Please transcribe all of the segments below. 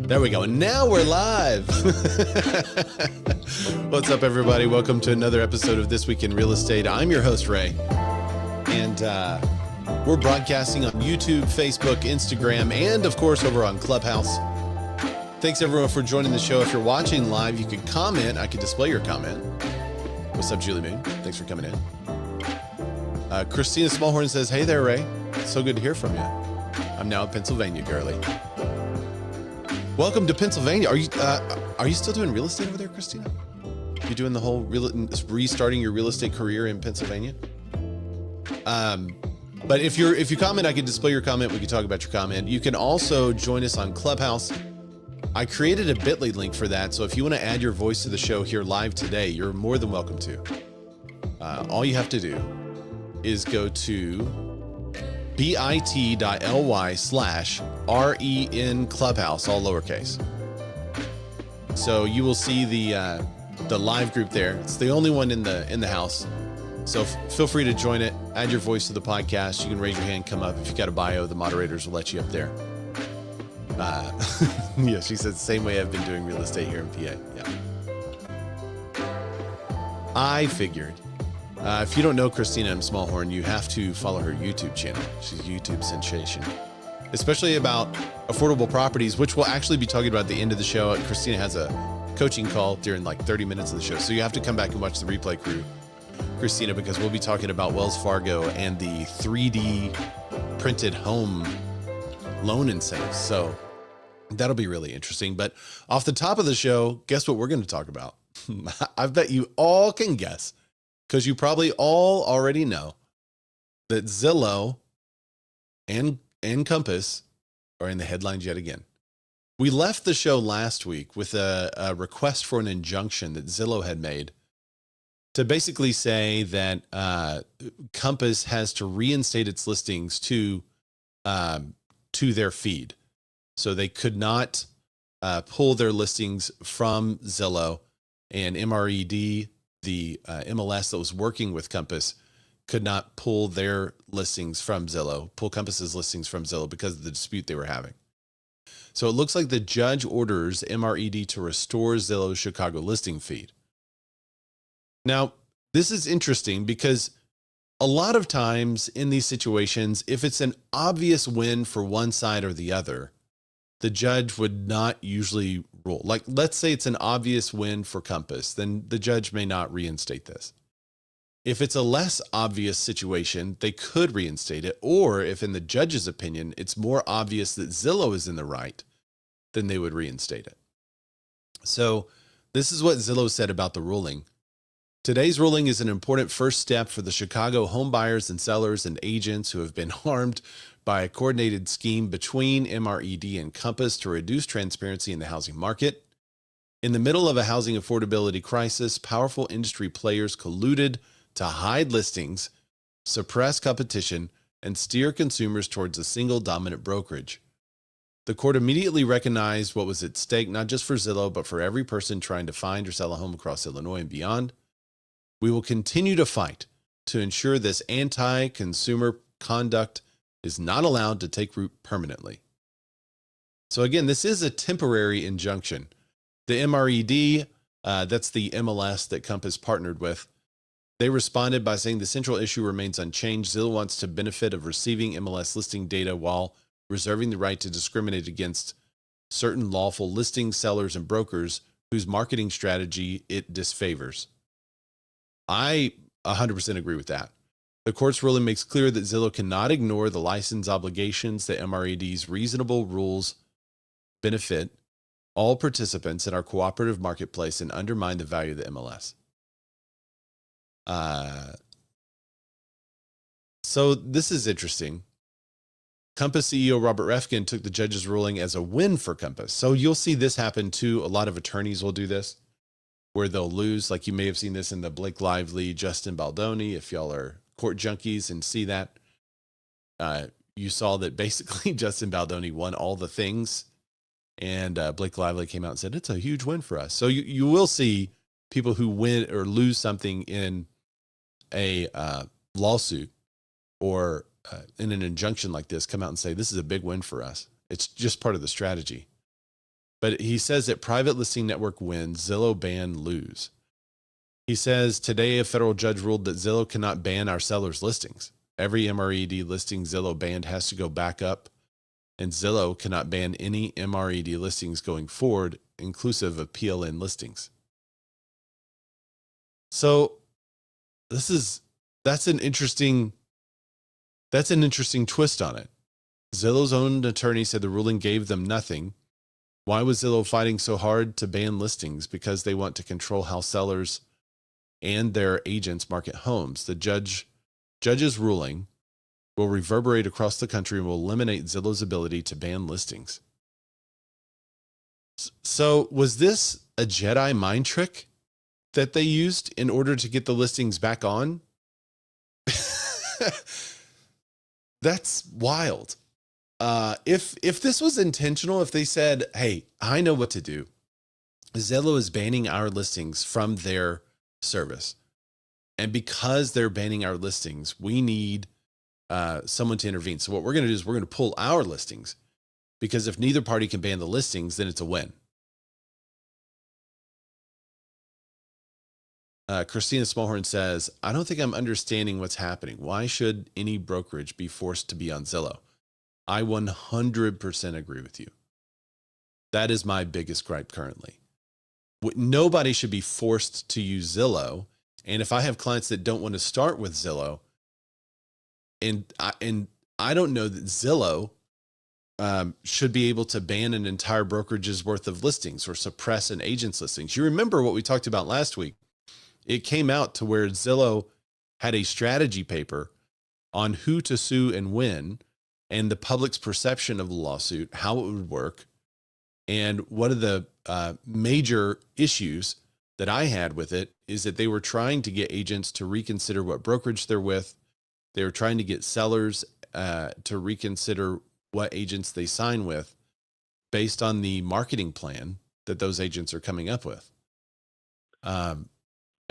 There we go. And now we're live. What's up, everybody? Welcome to another episode of This Week in Real Estate. I'm your host, Ray. And we're broadcasting on YouTube, Facebook, Instagram, and of course over on Clubhouse. Thanks everyone for joining the show. If you're watching live, you can comment. I can display your comment. What's up, Julie Moon? Thanks for coming in. Christina Smallhorn says, hey there, Ray. So good to hear from you. I'm now in Pennsylvania, girly. Welcome to Pennsylvania. Are you still doing real estate over there, Christina? You doing the whole restarting your real estate career in Pennsylvania? But if you comment, I can display your comment. We can talk about your comment. You can also join us on Clubhouse. I created a bit.ly link for that. So if you want to add your voice to the show here live today, you're more than welcome to. All you have to do is go to bit.ly/REN Clubhouse, all lowercase. So you will see the live group there. It's the only one in the house. So feel free to join it. Add your voice to the podcast. You can raise your hand, come up. If you've got a bio, the moderators will let you up there. Yeah, she said the same way I've been doing real estate here in PA. Yeah. I figured. If you don't know Christina M. Smallhorn, you have to follow her YouTube channel. She's a YouTube sensation, especially about affordable properties, which we'll actually be talking about at the end of the show. Christina has a coaching call during like 30 minutes of the show. So you have to come back and watch the replay crew, Christina, because we'll be talking about Wells Fargo and the 3D printed home loan incentives. So that'll be really interesting. But off the top of the show, guess what we're going to talk about? I bet you all can guess, because you probably all already know that Zillow and Compass are in the headlines yet again. We left the show last week with a request for an injunction that Zillow had made to basically say that Compass has to reinstate its listings to their feed. So they could not pull their listings from Zillow, and MRED, the MLS that was working with Compass, could not pull their listings from Zillow, pull Compass's listings from Zillow because of the dispute they were having. So it looks like the judge orders MRED to restore Zillow's Chicago listing feed. Now, this is interesting because a lot of times in these situations, if it's an obvious win for one side or the other, the judge would not usually rule. Like, let's say it's an obvious win for Compass, then the judge may not reinstate this. If it's a less obvious situation, they could reinstate it. Or if in the judge's opinion, it's more obvious that Zillow is in the right, then they would reinstate it. So this is what Zillow said about the ruling. Today's ruling is an important first step for the Chicago homebuyers and sellers and agents who have been harmed by a coordinated scheme between MRED and Compass to reduce transparency in the housing market. In the middle of a housing affordability crisis, powerful industry players colluded to hide listings, suppress competition, and steer consumers towards a single dominant brokerage. The court immediately recognized what was at stake, not just for Zillow, but for every person trying to find or sell a home across Illinois and beyond. We will continue to fight to ensure this anti-consumer conduct is not allowed to take root permanently. So again, this is a temporary injunction. The MRED, that's the MLS that Compass partnered with, they responded by saying the central issue remains unchanged. Zillow wants to benefit of receiving MLS listing data while reserving the right to discriminate against certain lawful listing sellers and brokers whose marketing strategy it disfavors. I 100% agree with that. The court's ruling makes clear that Zillow cannot ignore the license obligations that MRED's reasonable rules benefit all participants in our cooperative marketplace and undermine the value of the MLS. So this is interesting. Compass CEO Robert Refkin took the judge's ruling as a win for Compass. So you'll see this happen too. A lot of attorneys will do this, where they'll lose. Like you may have seen this in the Blake Lively, Justin Baldoni. If y'all are court junkies and see that, you saw that basically Justin Baldoni won all the things, and Blake Lively came out and said, it's a huge win for us. So you will see people who win or lose something in a lawsuit or in an injunction like this come out and say, this is a big win for us. It's just part of the strategy. But he says that private listing network wins, Zillow ban lose. He says today a federal judge ruled that Zillow cannot ban our sellers' listings. Every MRED listing Zillow banned has to go back up, and Zillow cannot ban any MRED listings going forward, inclusive of PLN listings. So that's an interesting twist on it. Zillow's own attorney said the ruling gave them nothing. Why was Zillow fighting so hard to ban listings? Because they want to control how sellers and their agents market homes. The judge's ruling will reverberate across the country and will eliminate Zillow's ability to ban listings. So was this a Jedi mind trick that they used in order to get the listings back on? That's wild. If this was intentional, if they said, hey, I know what to do. Zillow is banning our listings from their service. And because they're banning our listings, we need someone to intervene. So what we're going to do is we're going to pull our listings, because if neither party can ban the listings, then it's a win. Christina Smallhorn says, I don't think I'm understanding what's happening. Why should any brokerage be forced to be on Zillow? I 100% agree with you. That is my biggest gripe currently. Nobody should be forced to use Zillow. And if I have clients that don't want to start with Zillow, and I don't know that Zillow should be able to ban an entire brokerage's worth of listings or suppress an agent's listings. You remember what we talked about last week. It came out to where Zillow had a strategy paper on who to sue and when, and the public's perception of the lawsuit, how it would work. And one of the major issues that I had with it is that they were trying to get agents to reconsider what brokerage they're with. They were trying to get sellers to reconsider what agents they sign with based on the marketing plan that those agents are coming up with.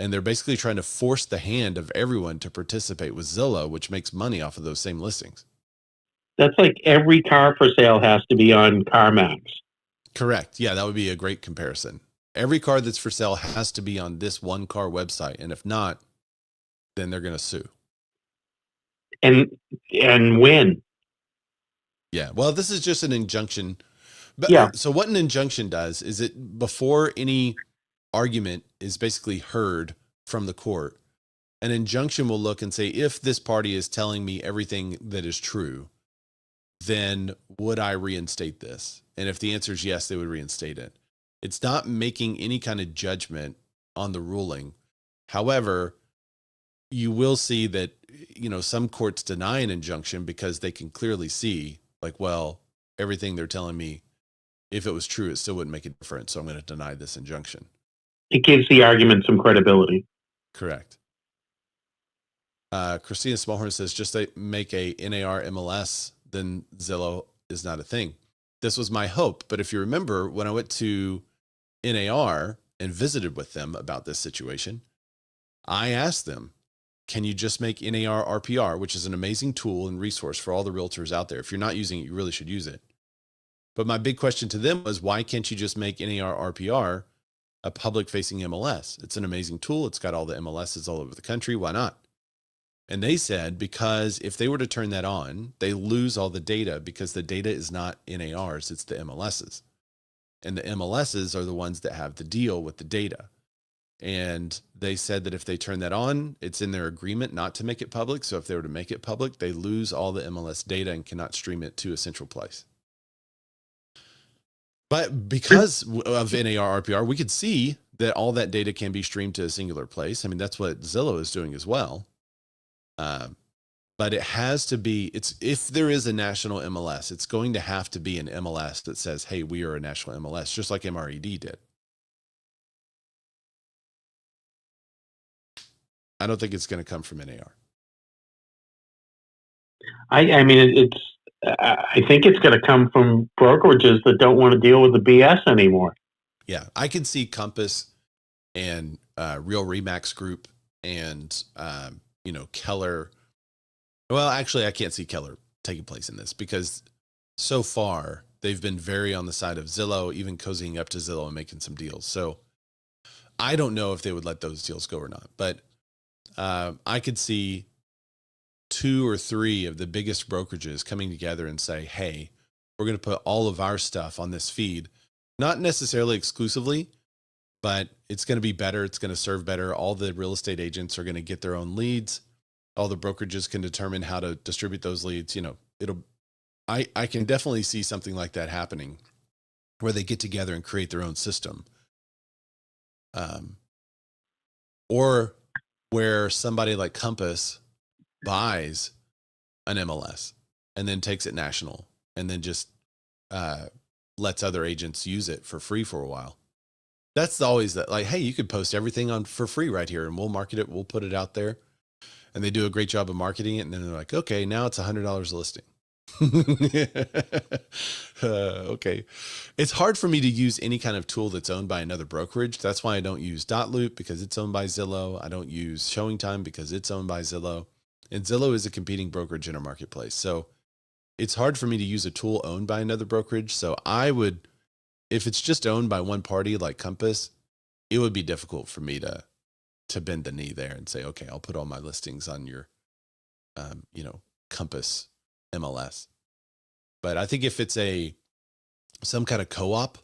And they're basically trying to force the hand of everyone to participate with Zillow, which makes money off of those same listings. That's like every car for sale has to be on CarMax. Correct. Yeah, that would be a great comparison. Every car that's for sale has to be on this one car website. And if not, then they're going to sue. And win. Yeah. Well, this is just an injunction. But, yeah. So what an injunction does is it, before any argument is basically heard from the court, an injunction will look and say, if this party is telling me everything that is true, then would I reinstate this? And if the answer is yes, they would reinstate it. It's not making any kind of judgment on the ruling. However, you will see that, some courts deny an injunction because they can clearly see, like, well, everything they're telling me, if it was true, it still wouldn't make a difference. So I'm going to deny this injunction. It gives the argument some credibility. Correct. Christina Smallhorn says, just make a NAR MLS, then Zillow is not a thing. This was my hope. But if you remember, when I went to NAR and visited with them about this situation, I asked them, can you just make NAR RPR, which is an amazing tool and resource for all the realtors out there. If you're not using it, you really should use it. But my big question to them was, why can't you just make NAR RPR a public-facing MLS? It's an amazing tool. It's got all the MLSs all over the country. Why not? And they said, because if they were to turn that on, they lose all the data, because the data is not NARs, it's the MLSs. And the MLSs are the ones that have the deal with the data. And they said that if they turn that on, it's in their agreement not to make it public. So if they were to make it public, they lose all the MLS data and cannot stream it to a central place. But because of NAR RPR, we could see that all that data can be streamed to a singular place. I mean, that's what Zillow is doing as well. But it has to be, if there is a national MLS, it's going to have to be an MLS that says, hey, we are a national MLS, just like MRED did. I don't think it's going to come from NAR. I mean, I think it's going to come from brokerages that don't want to deal with the BS anymore. Yeah, I can see Compass and Real Remax Group and Keller. Well, actually, I can't see Keller taking place in this, because so far they've been very on the side of Zillow, even cozying up to Zillow and making some deals. So I don't know if they would let those deals go or not, but I could see 2 or 3 of the biggest brokerages coming together and say, hey, we're going to put all of our stuff on this feed, not necessarily exclusively, but it's going to be better. It's going to serve better. All the real estate agents are going to get their own leads. All the brokerages can determine how to distribute those leads. I can definitely see something like that happening where they get together and create their own system. Or where somebody like Compass buys an MLS and then takes it national and then just lets other agents use it for free for a while. That's always that, like, hey, you could post everything on for free right here and we'll market it. We'll put it out there. And they do a great job of marketing it. And then they're like, okay, now it's $100 a listing. Okay. It's hard for me to use any kind of tool that's owned by another brokerage. That's why I don't use Dotloop, because it's owned by Zillow. I don't use Showing Time because it's owned by Zillow. And Zillow is a competing brokerage in our marketplace. So it's hard for me to use a tool owned by another brokerage. So I would, if it's just owned by one party like Compass, it would be difficult for me to bend the knee there and say, okay, I'll put all my listings on your, Compass MLS. But I think if it's some kind of co-op,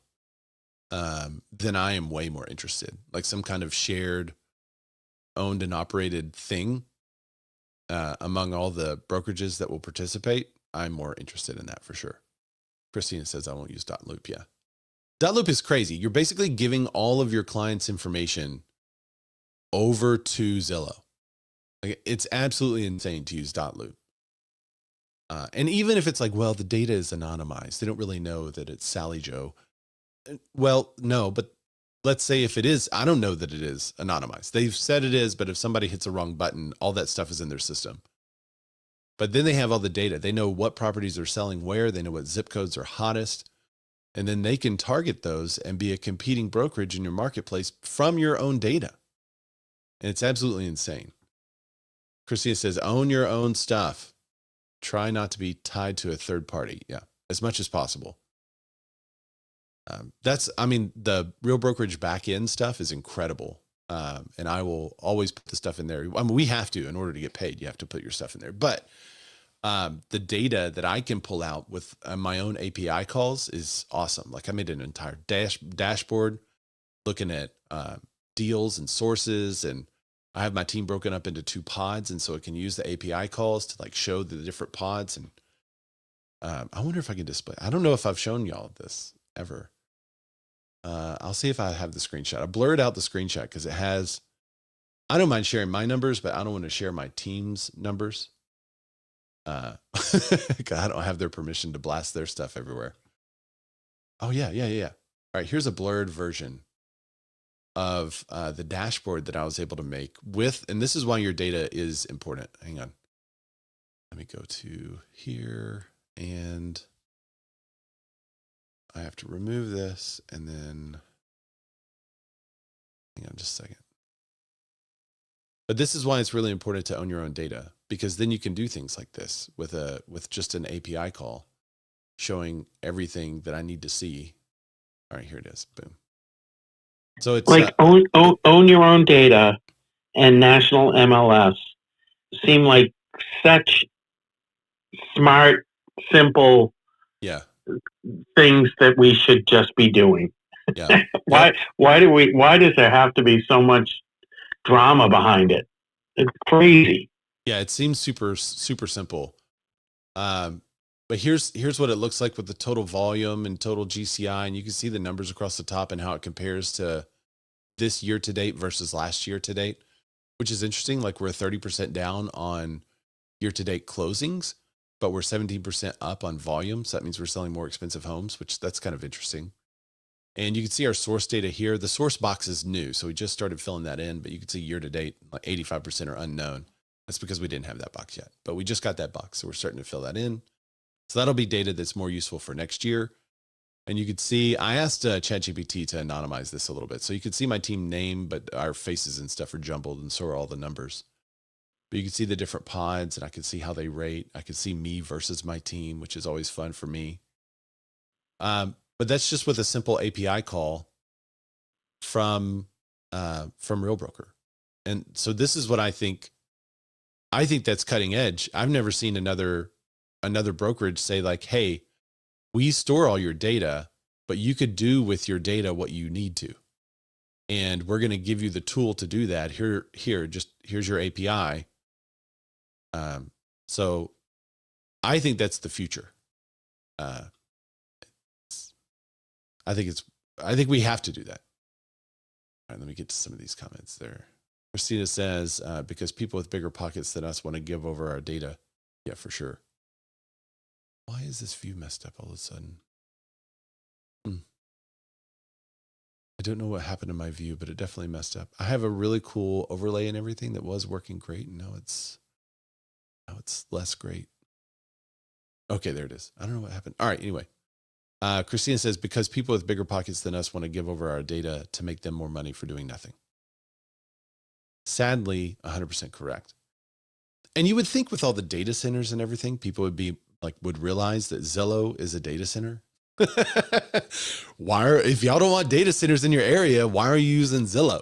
then I am way more interested, like some kind of shared owned and operated thing among all the brokerages that will participate. I'm more interested in that for sure. Christina says I won't use Dotloop. Yeah. Dotloop is crazy. You're basically giving all of your clients' information over to Zillow. Like, it's absolutely insane to use Dotloop. And even if it's like, well, the data is anonymized, they don't really know that it's Sally Joe. Well, no, but let's say if it is, I don't know that it is anonymized. They've said it is, but if somebody hits a wrong button, all that stuff is in their system. But then they have all the data. They know what properties are selling where, they know what zip codes are hottest, and then they can target those and be a competing brokerage in your marketplace from your own data. And it's absolutely insane. Christina says, own your own stuff. Try not to be tied to a third party. Yeah, as much as possible. The real brokerage back end stuff is incredible. And I will always put the stuff in there. I mean, we have to, in order to get paid, you have to put your stuff in there. But the data that I can pull out with my own API calls is awesome. Like I made an entire dashboard looking at deals and sources, and I have my team broken up into 2 pods. And so it can use the API calls to like show the different pods. And I wonder if I can display. I don't know if I've shown y'all this ever. I'll see if I have the screenshot. I blurred out the screenshot because it has, I don't mind sharing my numbers, but I don't want to share my team's numbers. I don't have their permission to blast their stuff everywhere. Oh yeah. All right. Here's a blurred version of the dashboard that I was able to make with, and this is why your data is important. Hang on. Let me go to here, and I have to remove this, and then hang on just a second. But this is why it's really important to own your own data, because then you can do things like this with just an API call showing everything that I need to see. All right, here it is. Boom. So it's like own your own data and national MLS seem like such smart, simple things that we should just be doing. Yeah. Why does there have to be so much drama behind it? It's crazy. Yeah, it seems super, super simple. But here's what it looks like with the total volume and total GCI, and you can see the numbers across the top and how it compares to this year to date versus last year to date, which is interesting. Like we're 30% down on year to date closings, but we're 17% up on volume. So that means we're selling more expensive homes, which that's kind of interesting. And you can see our source data here. The source box is new, so we just started filling that in, but you can see year to date, like 85% are unknown. That's because we didn't have that box yet, but we just got that box. So we're starting to fill that in. So that'll be data that's more useful for next year. And you could see, I asked ChatGPT to anonymize this a little bit. So you could see my team name, but our faces and stuff are jumbled, and so are all the numbers. But you can see the different pods, and I can see how they rate. I can see me versus my team, which is always fun for me. But that's just with a simple API call from Real Broker. And so this is what I think that's cutting edge. I've never seen another brokerage say like, hey, we store all your data, but you could do with your data what you need to. And we're going to give you the tool to do that. Here's your API. So I think that's the future. I think we have to do that. All right, let me get to some of these comments there. Christina says, because people with bigger pockets than us want to give over our data. Yeah, for sure. Why is this view messed up all of a sudden? I don't know what happened to my view, but it definitely messed up. I have a really cool overlay and everything that was working great. And now it's less great. Okay, there it is. I don't know what happened. All right, anyway. Christina says, because people with bigger pockets than us want to give over our data to make them more money for doing nothing. Sadly, 100% correct. And you would think with all the data centers and everything, people would realize that Zillow is a data center. If y'all don't want data centers in your area, why are you using Zillow?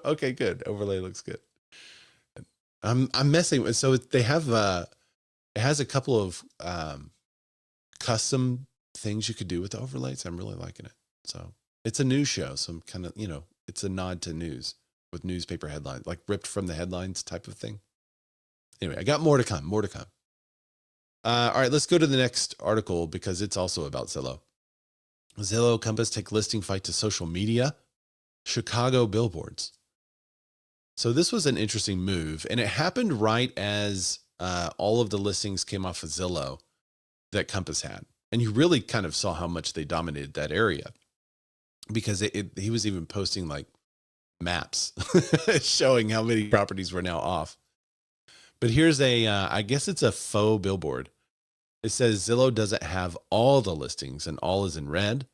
Okay, good. Overlay looks good. I'm messing with, so they have it has a couple of custom things you could do with the overlays. I'm really liking it. So it's a news show. So I'm kind of, it's a nod to news with newspaper headlines, like ripped from the headlines type of thing. Anyway, I got more to come. All right, let's go to the next article because it's also about Zillow. Zillow Compass take listing fight to social media, Chicago billboards. So this was an interesting move, and it happened right as all of the listings came off of Zillow that Compass had. And you really kind of saw how much they dominated that area because he was even posting like maps showing how many properties were now off. But here's I guess it's a faux billboard. It says Zillow doesn't have all the listings, and all is in red.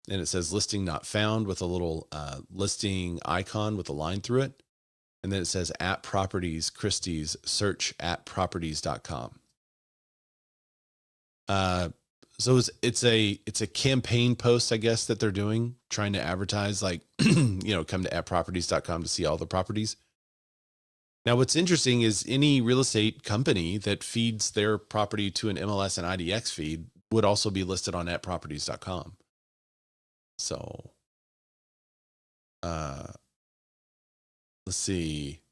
And it says listing not found with a little listing icon with a line through it. And then it says at properties, Christie's, search at properties.com. So it's a campaign post, I guess, that they're doing, trying to advertise like, come to atproperties.com to see all the properties. Now, what's interesting is any real estate company that feeds their property to an MLS and IDX feed would also be listed on atproperties.com. So, let's see.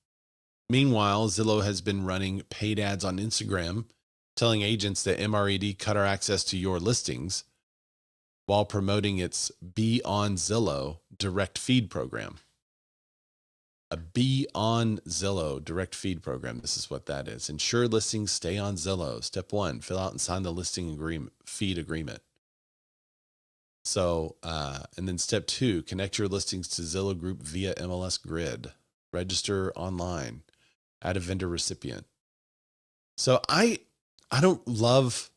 Meanwhile, Zillow has been running paid ads on Instagram, telling agents that MRED cut our access to your listings while promoting its Be on Zillow direct feed program. A Be on Zillow direct feed program. This is what that is. Ensure listings stay on Zillow. Step 1, fill out and sign the listing feed agreement. So, and then step 2, connect your listings to Zillow Group via MLS Grid. Register online. Add a vendor recipient. So I don't love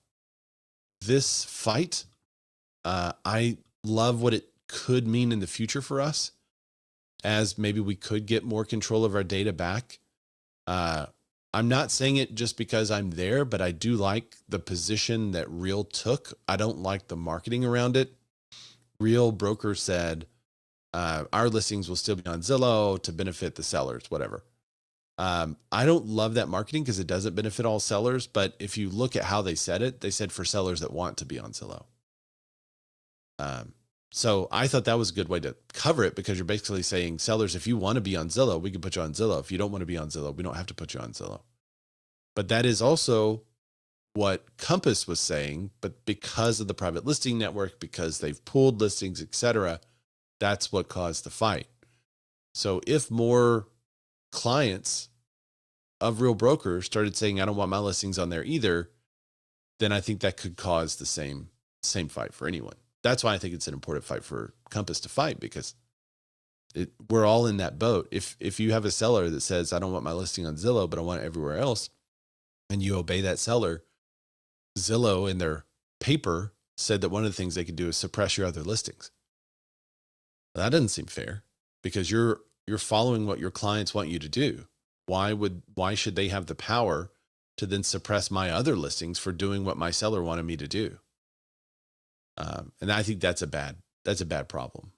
this fight. I love what it could mean in the future for us, as maybe we could get more control of our data back. I'm not saying it just because I'm there, but I do like the position that Real took. I don't like the marketing around it. Real Broker said, our listings will still be on Zillow to benefit the sellers, whatever. I don't love that marketing because it doesn't benefit all sellers. But if you look at how they said it, they said for sellers that want to be on Zillow. So I thought that was a good way to cover it, because you're basically saying, sellers, if you want to be on Zillow, we can put you on Zillow. If you don't want to be on Zillow, we don't have to put you on Zillow. But that is also what Compass was saying. But because of the private listing network, because they've pulled listings, etc., that's what caused the fight. So if more clients of Real Broker started saying, I don't want my listings on there either, then I think that could cause the same fight for anyone. That's why I think it's an important fight for Compass to fight, because we're all in that boat. If you have a seller that says, I don't want my listing on Zillow, but I want it everywhere else, and you obey that seller, Zillow in their paper said that one of the things they could do is suppress your other listings. That doesn't seem fair, because you're following what your clients want you to do. Why should they have the power to then suppress my other listings for doing what my seller wanted me to do. And I think that's a bad problem.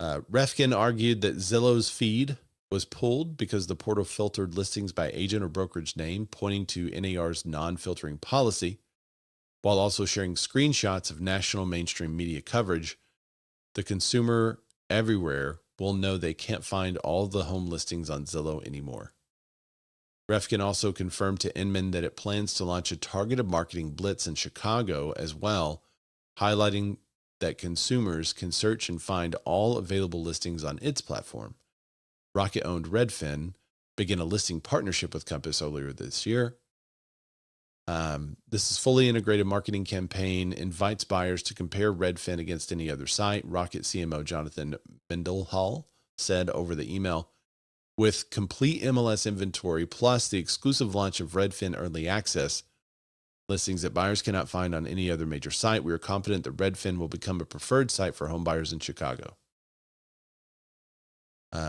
Refkin argued that Zillow's feed was pulled because the portal filtered listings by agent or brokerage name, pointing to NAR's non-filtering policy, while also sharing screenshots of national mainstream media coverage. The consumer everywhere will know they can't find all the home listings on Zillow anymore. Refkin also confirmed to Inman that it plans to launch a targeted marketing blitz in Chicago as well, highlighting that consumers can search and find all available listings on its platform. Rocket-owned Redfin began a listing partnership with Compass earlier this year. This is fully integrated marketing campaign, invites buyers to compare Redfin against any other site. Rocket CMO Jonathan Mendenhall said over the email, with complete MLS inventory plus the exclusive launch of Redfin Early Access listings that buyers cannot find on any other major site, we are confident that Redfin will become a preferred site for home buyers in Chicago.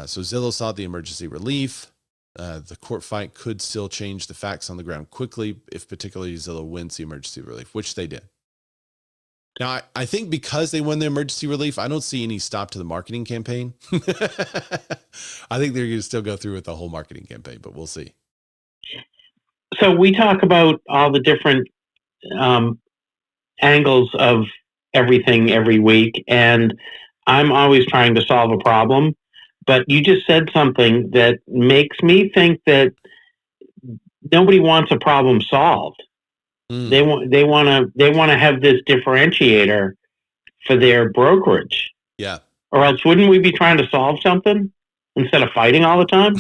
So Zillow sought the emergency relief. The court fight could still change the facts on the ground quickly if particularly Zillow wins the emergency relief, which they did. Now, I think because they won the emergency relief, I don't see any stop to the marketing campaign. I think they're going to still go through with the whole marketing campaign, but we'll see. So we talk about all the different angles of everything every week, and I'm always trying to solve a problem. But you just said something that makes me think that nobody wants a problem solved. They want to have this differentiator for their brokerage. Yeah. Or else wouldn't we be trying to solve something instead of fighting all the time?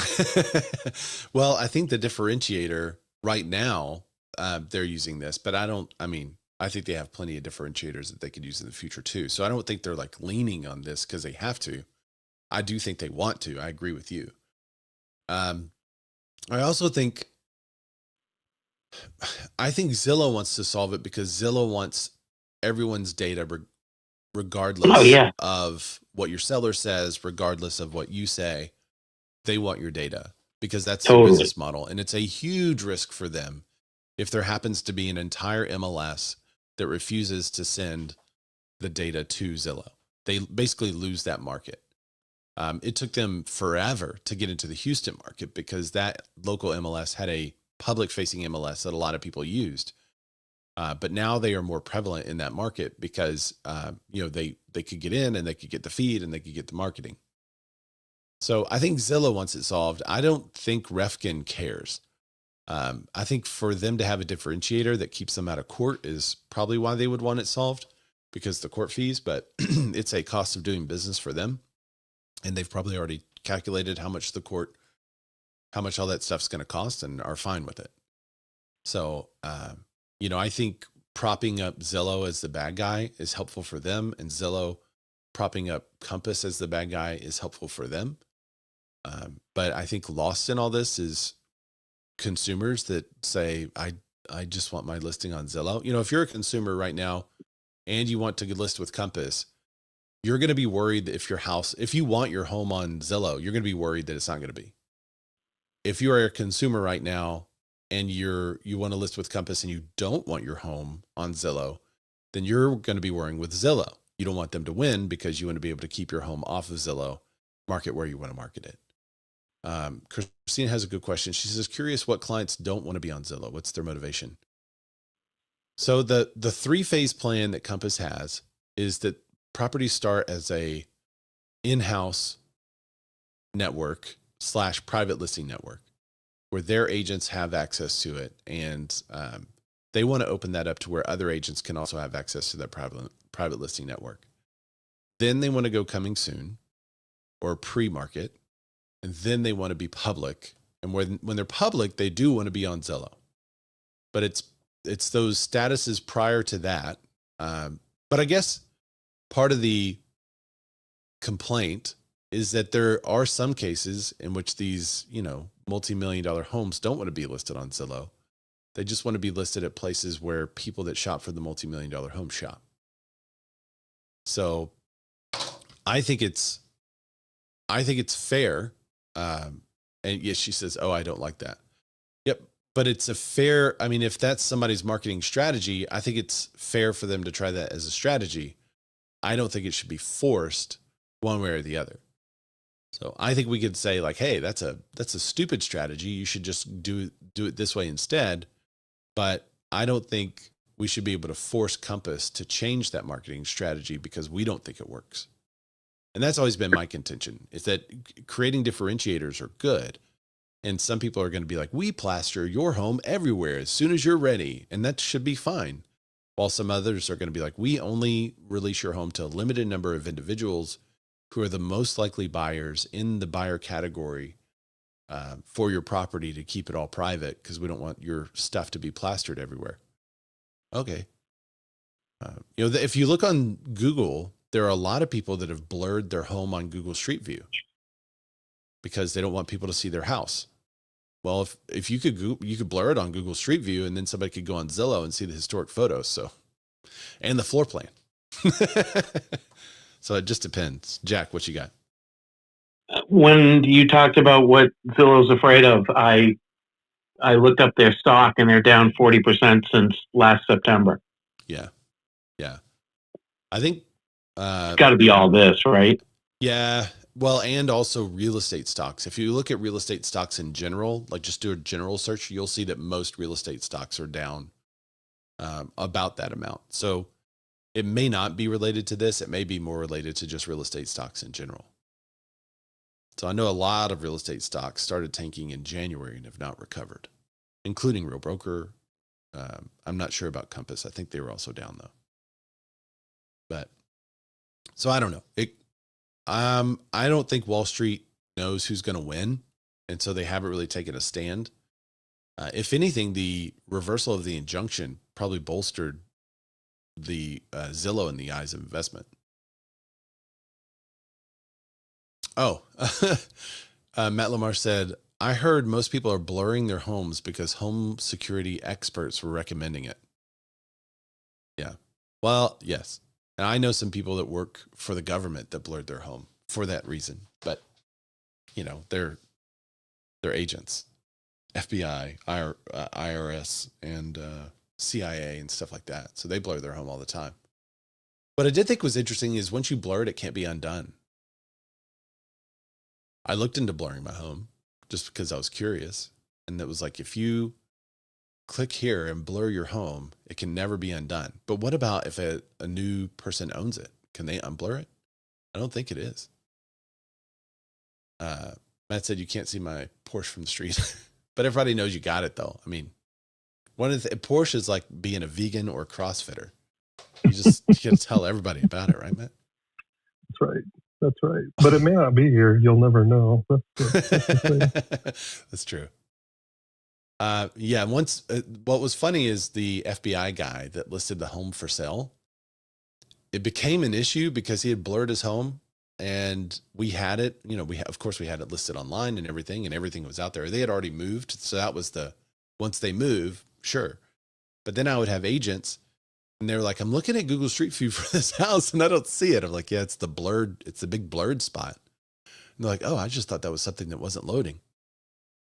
Well, I think the differentiator right now, they're using this, but I think they have plenty of differentiators that they could use in the future too. So I don't think they're like leaning on this because they have to. I do think they want to. I agree with you. I also think Zillow wants to solve it because Zillow wants everyone's data regardless of what your seller says, regardless of what you say. They want your data because that's their business model. And it's a huge risk for them if there happens to be an entire MLS that refuses to send the data to Zillow. They basically lose that market. It took them forever to get into the Houston market because that local MLS had a public-facing MLS that a lot of people used. But now they are more prevalent in that market because they could get in and they could get the feed and they could get the marketing. So I think Zillow wants it solved. I don't think Refkin cares. I think for them to have a differentiator that keeps them out of court is probably why they would want it solved, because the court fees, but it's a cost of doing business for them. And they've probably already calculated how much all that stuff's going to cost and are fine with it. So, I think propping up Zillow as the bad guy is helpful for them, and Zillow propping up Compass as the bad guy is helpful for them. But I think lost in all this is consumers that say, I just want my listing on Zillow. If you're a consumer right now and you want to list with Compass, you're going to be worried that if you want your home on Zillow, you're going to be worried that it's not going to be. If you are a consumer right now and you want to list with Compass and you don't want your home on Zillow, then you're going to be worrying with Zillow. You don't want them to win because you want to be able to keep your home off of Zillow, market where you want to market it. Christine has a good question. She says, curious what clients don't want to be on Zillow. What's their motivation? So the 3-phase plan that Compass has is that properties start as a in-house network / private listing network where their agents have access to it. And they want to open that up to where other agents can also have access to that private listing network. Then they want to go coming soon or pre-market. And then they want to be public. And when they're public, they do want to be on Zillow. But it's those statuses prior to that. But I guess part of the complaint is that there are some cases in which these, multi-million-dollar homes don't want to be listed on Zillow. They just want to be listed at places where people that shop for the multi-million-dollar home shop. So I think it's fair. And yes, she says, oh, I don't like that. Yep. But it's a fair, I mean, if that's somebody's marketing strategy, I think it's fair for them to try that as a strategy. I don't think it should be forced one way or the other. So I think we could say like, hey, that's a stupid strategy. You should just do it this way instead. But I don't think we should be able to force Compass to change that marketing strategy because we don't think it works. And that's always been my contention, is that creating differentiators are good. And some people are going to be like, we plaster your home everywhere as soon as you're ready. And that should be fine. While some others are going to be like, we only release your home to a limited number of individuals who are the most likely buyers in the buyer category for your property, to keep it all private because we don't want your stuff to be plastered everywhere. Okay. If you look on Google, there are a lot of people that have blurred their home on Google Street View because they don't want people to see their house. Well, if you could blur it on Google Street View, and then somebody could go on Zillow and see the historic photos. So, and the floor plan. So it just depends. Jack, what you got? When you talked about what Zillow's afraid of, I looked up their stock and they're down 40% since last September. Yeah. I think it's got to be all this, right? Yeah. Well, and also real estate stocks. If you look at real estate stocks in general, like just do a general search, you'll see that most real estate stocks are down about that amount. So it may not be related to this. It may be more related to just real estate stocks in general. So I know a lot of real estate stocks started tanking in January and have not recovered, including Real Broker. I'm not sure about Compass. I think they were also down though. But so I don't know. I don't think Wall Street knows who's going to win, and so they haven't really taken a stand. If anything, the reversal of the injunction probably bolstered the Zillow in the eyes of investment. Oh, Matt Lamar said, I heard most people are blurring their homes because home security experts were recommending it. Yeah. Well, yes. And I know some people that work for the government that blurred their home for that reason, but they're agents, FBI, IRS, and CIA and stuff like that. So they blur their home all the time. What I did think was interesting is once you blur it, it can't be undone. I looked into blurring my home just because I was curious. And it was like, if you click here and blur your home, it can never be undone. But what about if a new person owns it? Can they unblur it? I don't think it is. Matt said, you can't see my Porsche from the street, but everybody knows you got it though. I mean, one of the Porsche is like being a vegan or CrossFitter. You got to tell everybody about it, right, Matt? That's right. But it may not be here. You'll never know. That's true. Yeah. Once, what was funny is the FBI guy that listed the home for sale. It became an issue because he had blurred his home, and we had it. Of course, we had it listed online and everything was out there. They had already moved, so that was once they move, sure. But then I would have agents, and they're like, I'm looking at Google Street View for this house and I don't see it. I'm like, yeah, it's the big blurred spot. And they're like, oh, I just thought that was something that wasn't loading.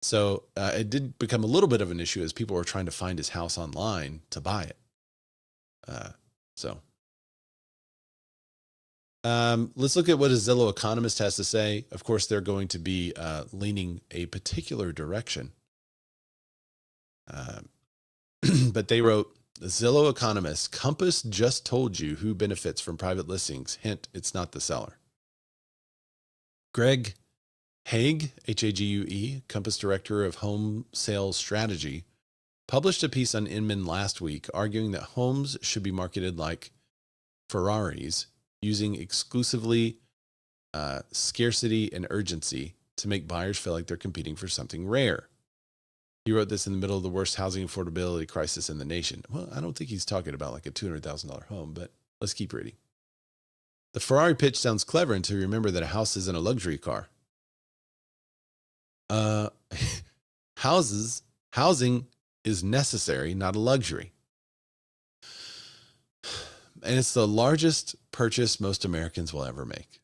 So it did become a little bit of an issue as people were trying to find his house online to buy it. Let's look at what a Zillow economist has to say. Of course, they're going to be leaning a particular direction. But they wrote, the Zillow economist, Compass just told you who benefits from private listings. Hint, it's not the seller. Greg Hague, Hague, Compass Director of Home Sales Strategy, published a piece on Inman last week arguing that homes should be marketed like Ferraris, using exclusively scarcity and urgency to make buyers feel like they're competing for something rare. He wrote this in the middle of the worst housing affordability crisis in the nation. Well, I don't think he's talking about like a $200,000 home, but let's keep reading. The Ferrari pitch sounds clever until you remember that a house isn't a luxury car. Housing is necessary, not a luxury. And it's the largest purchase most Americans will ever make.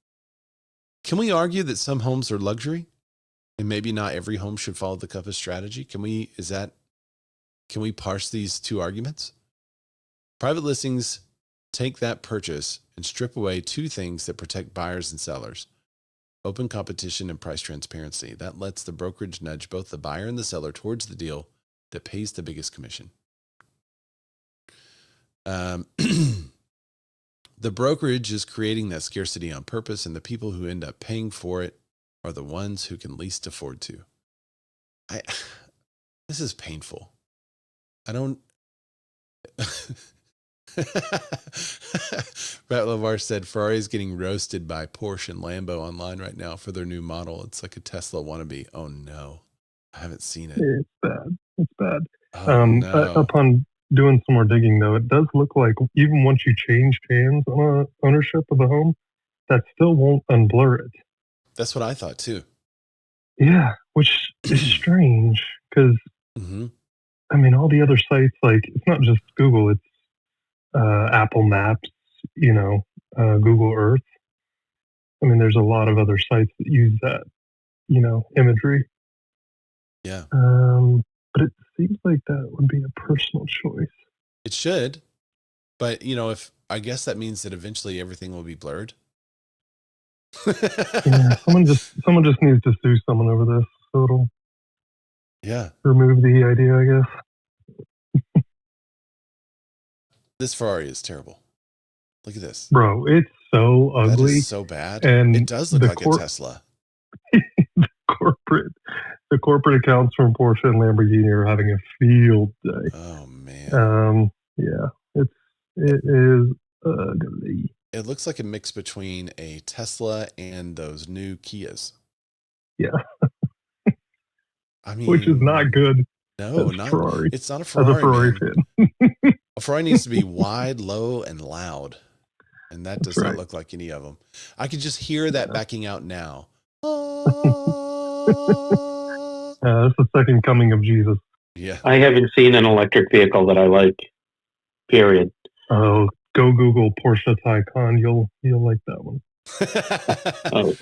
Can we argue that some homes are luxury? And maybe not every home should follow the Compass strategy? Is that Can we parse these two arguments? Private listings take that purchase and strip away two things that protect buyers and sellers: open competition and price transparency. That lets the brokerage nudge both the buyer and the seller towards the deal that pays the biggest commission. The brokerage is creating that scarcity on purpose, and the people who end up paying for it are the ones who can least afford to. This is painful. I don't. Matt LeVar said Ferrari is getting roasted by Porsche and Lambo online right now for their new model. It's like a Tesla wannabe. Oh no, I haven't seen it. It's bad. It's bad. Oh, no. Upon doing some more digging, though, it does look like even once you change hands on ownership of the home, that still won't unblur it. That's what I thought too. Yeah, which is strange because, I mean, all the other sites, like, it's not just Google, it's Apple Maps, Google Earth. I mean, there's a lot of other sites that use that, imagery. Yeah. But it seems like that would be a personal choice. It should, but if I guess that means that eventually everything will be blurred. Yeah, someone just needs to sue someone over this, so it'll remove the idea, I guess. This Ferrari is terrible. Look at this, bro. It's so ugly. That is so bad, and it does look like a Tesla. The corporate accounts from Porsche and Lamborghini are having a field day. Oh man. Yeah, it is ugly. It looks like a mix between a Tesla and those new Kias. Yeah. I mean, which is not good. No, not Ferrari. It's not a Ferrari. As a Ferrari fan. A Ferrari needs to be wide, low, and loud, and that does not look like any of them. I could just hear that backing out now. That's the second coming of Jesus. Yeah. I haven't seen an electric vehicle that I like. Period. Oh, go Google Porsche Taycan. You'll like that one. Oh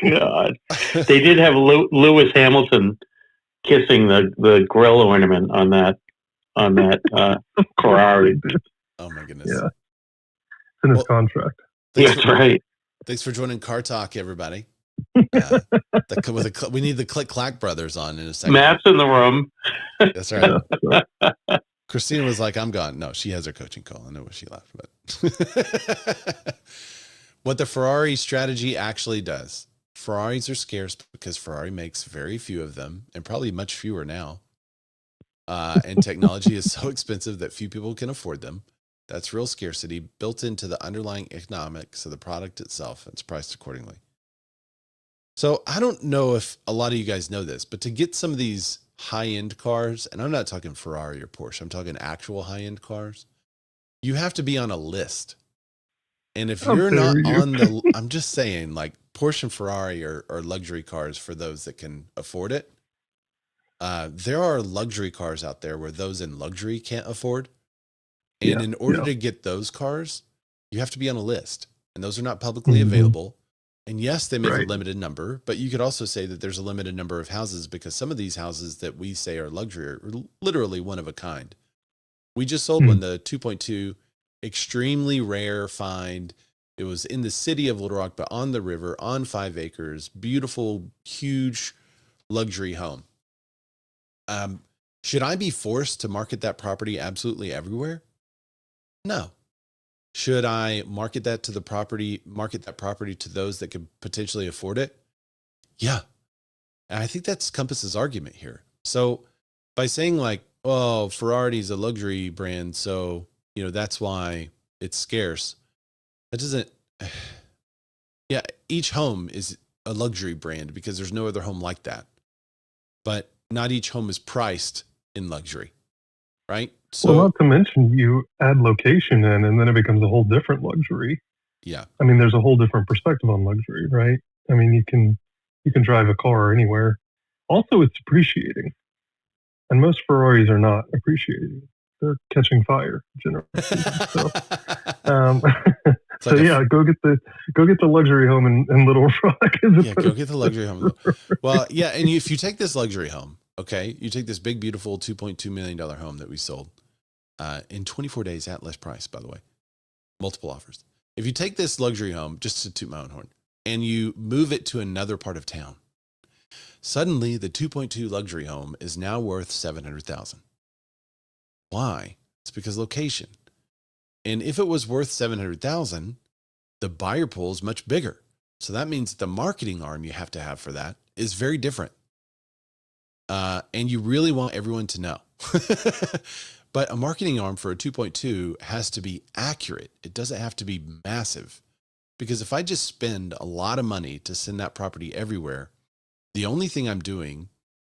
God! They did have Lewis Hamilton kissing the grill ornament on that Ferrari. Oh my goodness! Yeah, it's in his contract. That's right. Thanks for joining Car Talk, everybody. We need the Click Clack brothers on in a second. Matt's in the room. That's right. Christina was like, "I'm gone." No, she has her coaching call. I know what she laughed about. What the Ferrari strategy actually does. Ferraris are scarce because Ferrari makes very few of them, and probably much fewer now. And technology is so expensive that few people can afford them. That's real scarcity built into the underlying economics of the product itself. It's priced accordingly. So I don't know if a lot of you guys know this, but to get some of these high-end cars, and I'm not talking Ferrari or Porsche, I'm talking actual high-end cars, you have to be on a list. And if you're not on the, I'm just saying, like, Porsche and Ferrari are luxury cars for those that can afford it. There are luxury cars out there where those in luxury can't afford. And in order to get those cars, you have to be on a list. And those are not publicly available. And yes, they make a limited number, but you could also say that there's a limited number of houses because some of these houses that we say are luxury are literally one of a kind. We just sold one, the 2.2, extremely rare find. It was in the city of Little Rock, but on the river, on 5 acres, beautiful, huge luxury home. Should I be forced to market that property absolutely everywhere? No. Should I market that property to those that could potentially afford it? Yeah. And I think that's Compass's argument here. So by saying like, oh, Ferrari's a luxury brand, so, that's why it's scarce. That doesn't, yeah, each home is a luxury brand because there's no other home like that. But not each home is priced in luxury, right? So, well, not to mention you add location in and then it becomes a whole different luxury. Yeah. I mean, there's a whole different perspective on luxury, right? I mean, you can drive a car anywhere. Also, it's appreciating. And most Ferraris are not appreciating. They're catching fire generally. So, go get the luxury home in Little Rock. Yeah, go get the luxury home. Well, yeah, and if you take this luxury home, Okay. You take this big, beautiful $2.2 million home that we sold in 24 days at list price, by the way, multiple offers. If you take this luxury home, just to toot my own horn, and you move it to another part of town, suddenly the 2.2 luxury home is now worth $700,000. Why? It's because location. And if it was worth $700,000, the buyer pool is much bigger. So that means the marketing arm you have to have for that is very different. And you really want everyone to know. But a marketing arm for a 2.2 has to be accurate. It doesn't have to be massive. Because if I just spend a lot of money to send that property everywhere, the only thing I'm doing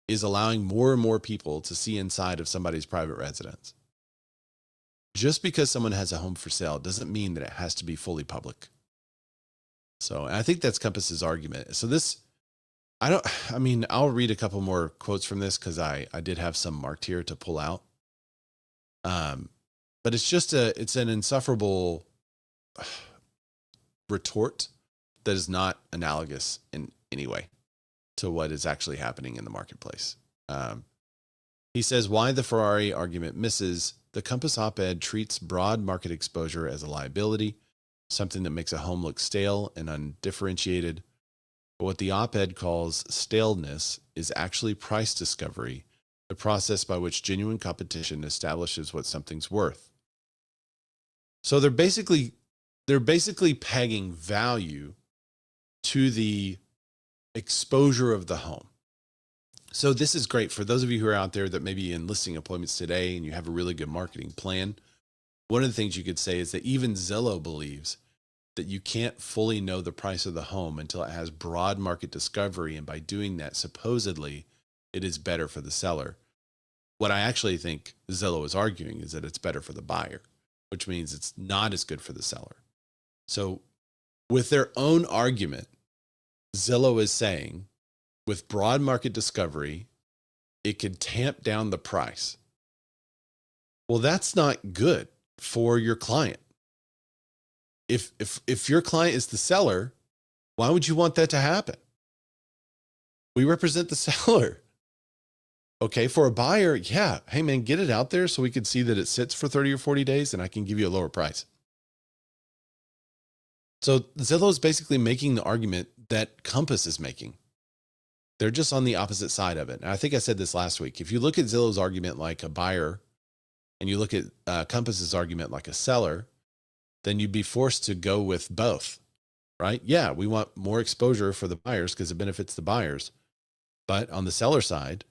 is allowing more and more people to see inside of somebody's private residence. Just because someone has a home for sale doesn't mean that it has to be fully public. So I think that's Compass's argument. So this, I'll read a couple more quotes from this because I did have some marked here to pull out. But it's an insufferable retort that is not analogous in any way to what is actually happening in the marketplace. He says, why the Ferrari argument misses. The Compass op-ed treats broad market exposure as a liability, something that makes a home look stale and undifferentiated. But what the op-ed calls staleness is actually price discovery, the process by which genuine competition establishes what something's worth. So they're basically pegging value to the exposure of the home. So this is great for those of you who are out there that may be in listing appointments today and you have a really good marketing plan. One of the things you could say is that even Zillow believes that you can't fully know the price of the home until it has broad market discovery. And by doing that, supposedly it is better for the seller. What I actually think Zillow is arguing is that it's better for the buyer, which means it's not as good for the seller. So with their own argument, Zillow is saying with broad market discovery, it could tamp down the price. Well, that's not good for your client. If your client is the seller, why would you want that to happen? We represent the seller. Okay, for a buyer, yeah, hey man, get it out there so we can see that it sits for 30 or 40 days and I can give you a lower price. So Zillow is basically making the argument that Compass is making. They're just on the opposite side of it. And I think I said this last week. If you look at Zillow's argument like a buyer and you look at Compass's argument like a seller, then you'd be forced to go with both, right? Yeah, we want more exposure for the buyers because it benefits the buyers. But on the seller side,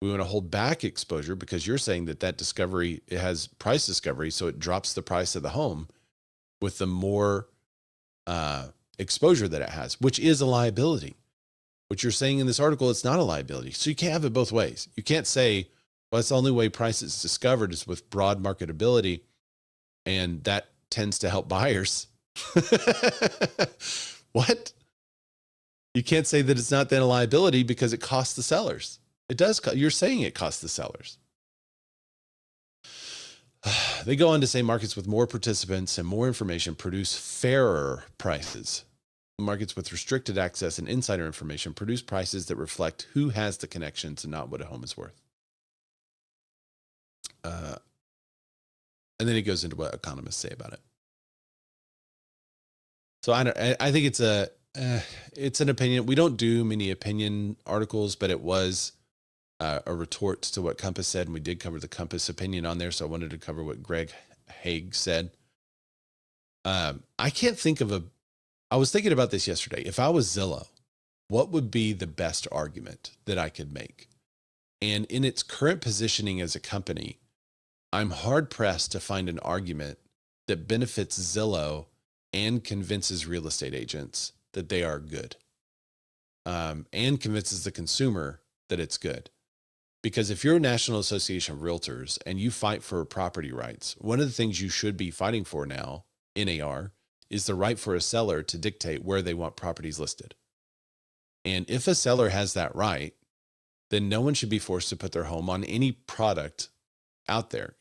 we want to hold back exposure because you're saying that discovery, it has price discovery, so it drops the price of the home with the more exposure that it has, which is a liability. What you're saying in this article, it's not a liability. So you can't have it both ways. You can't say, well, it's the only way price is discovered is with broad marketability, and that tends to help buyers. What? You can't say that it's not then a liability because it costs the sellers. It does. You're saying it costs the sellers. They go on to say markets with more participants and more information produce fairer prices. Markets with restricted access and insider information produce prices that reflect who has the connections and not what a home is worth. And then he goes into what economists say about it. So I think it's an opinion. We don't do many opinion articles, but it was a retort to what Compass said, and we did cover the Compass opinion on there. So I wanted to cover what Greg Haig said. I can't think of I was thinking about this yesterday. If I was Zillow, what would be the best argument that I could make? And in its current positioning as a company, I'm hard pressed to find an argument that benefits Zillow and convinces real estate agents that they are good, and convinces the consumer that it's good. Because if you're a National Association of Realtors and you fight for property rights, one of the things you should be fighting for now, NAR, is the right for a seller to dictate where they want properties listed. And if a seller has that right, then no one should be forced to put their home on any product out there.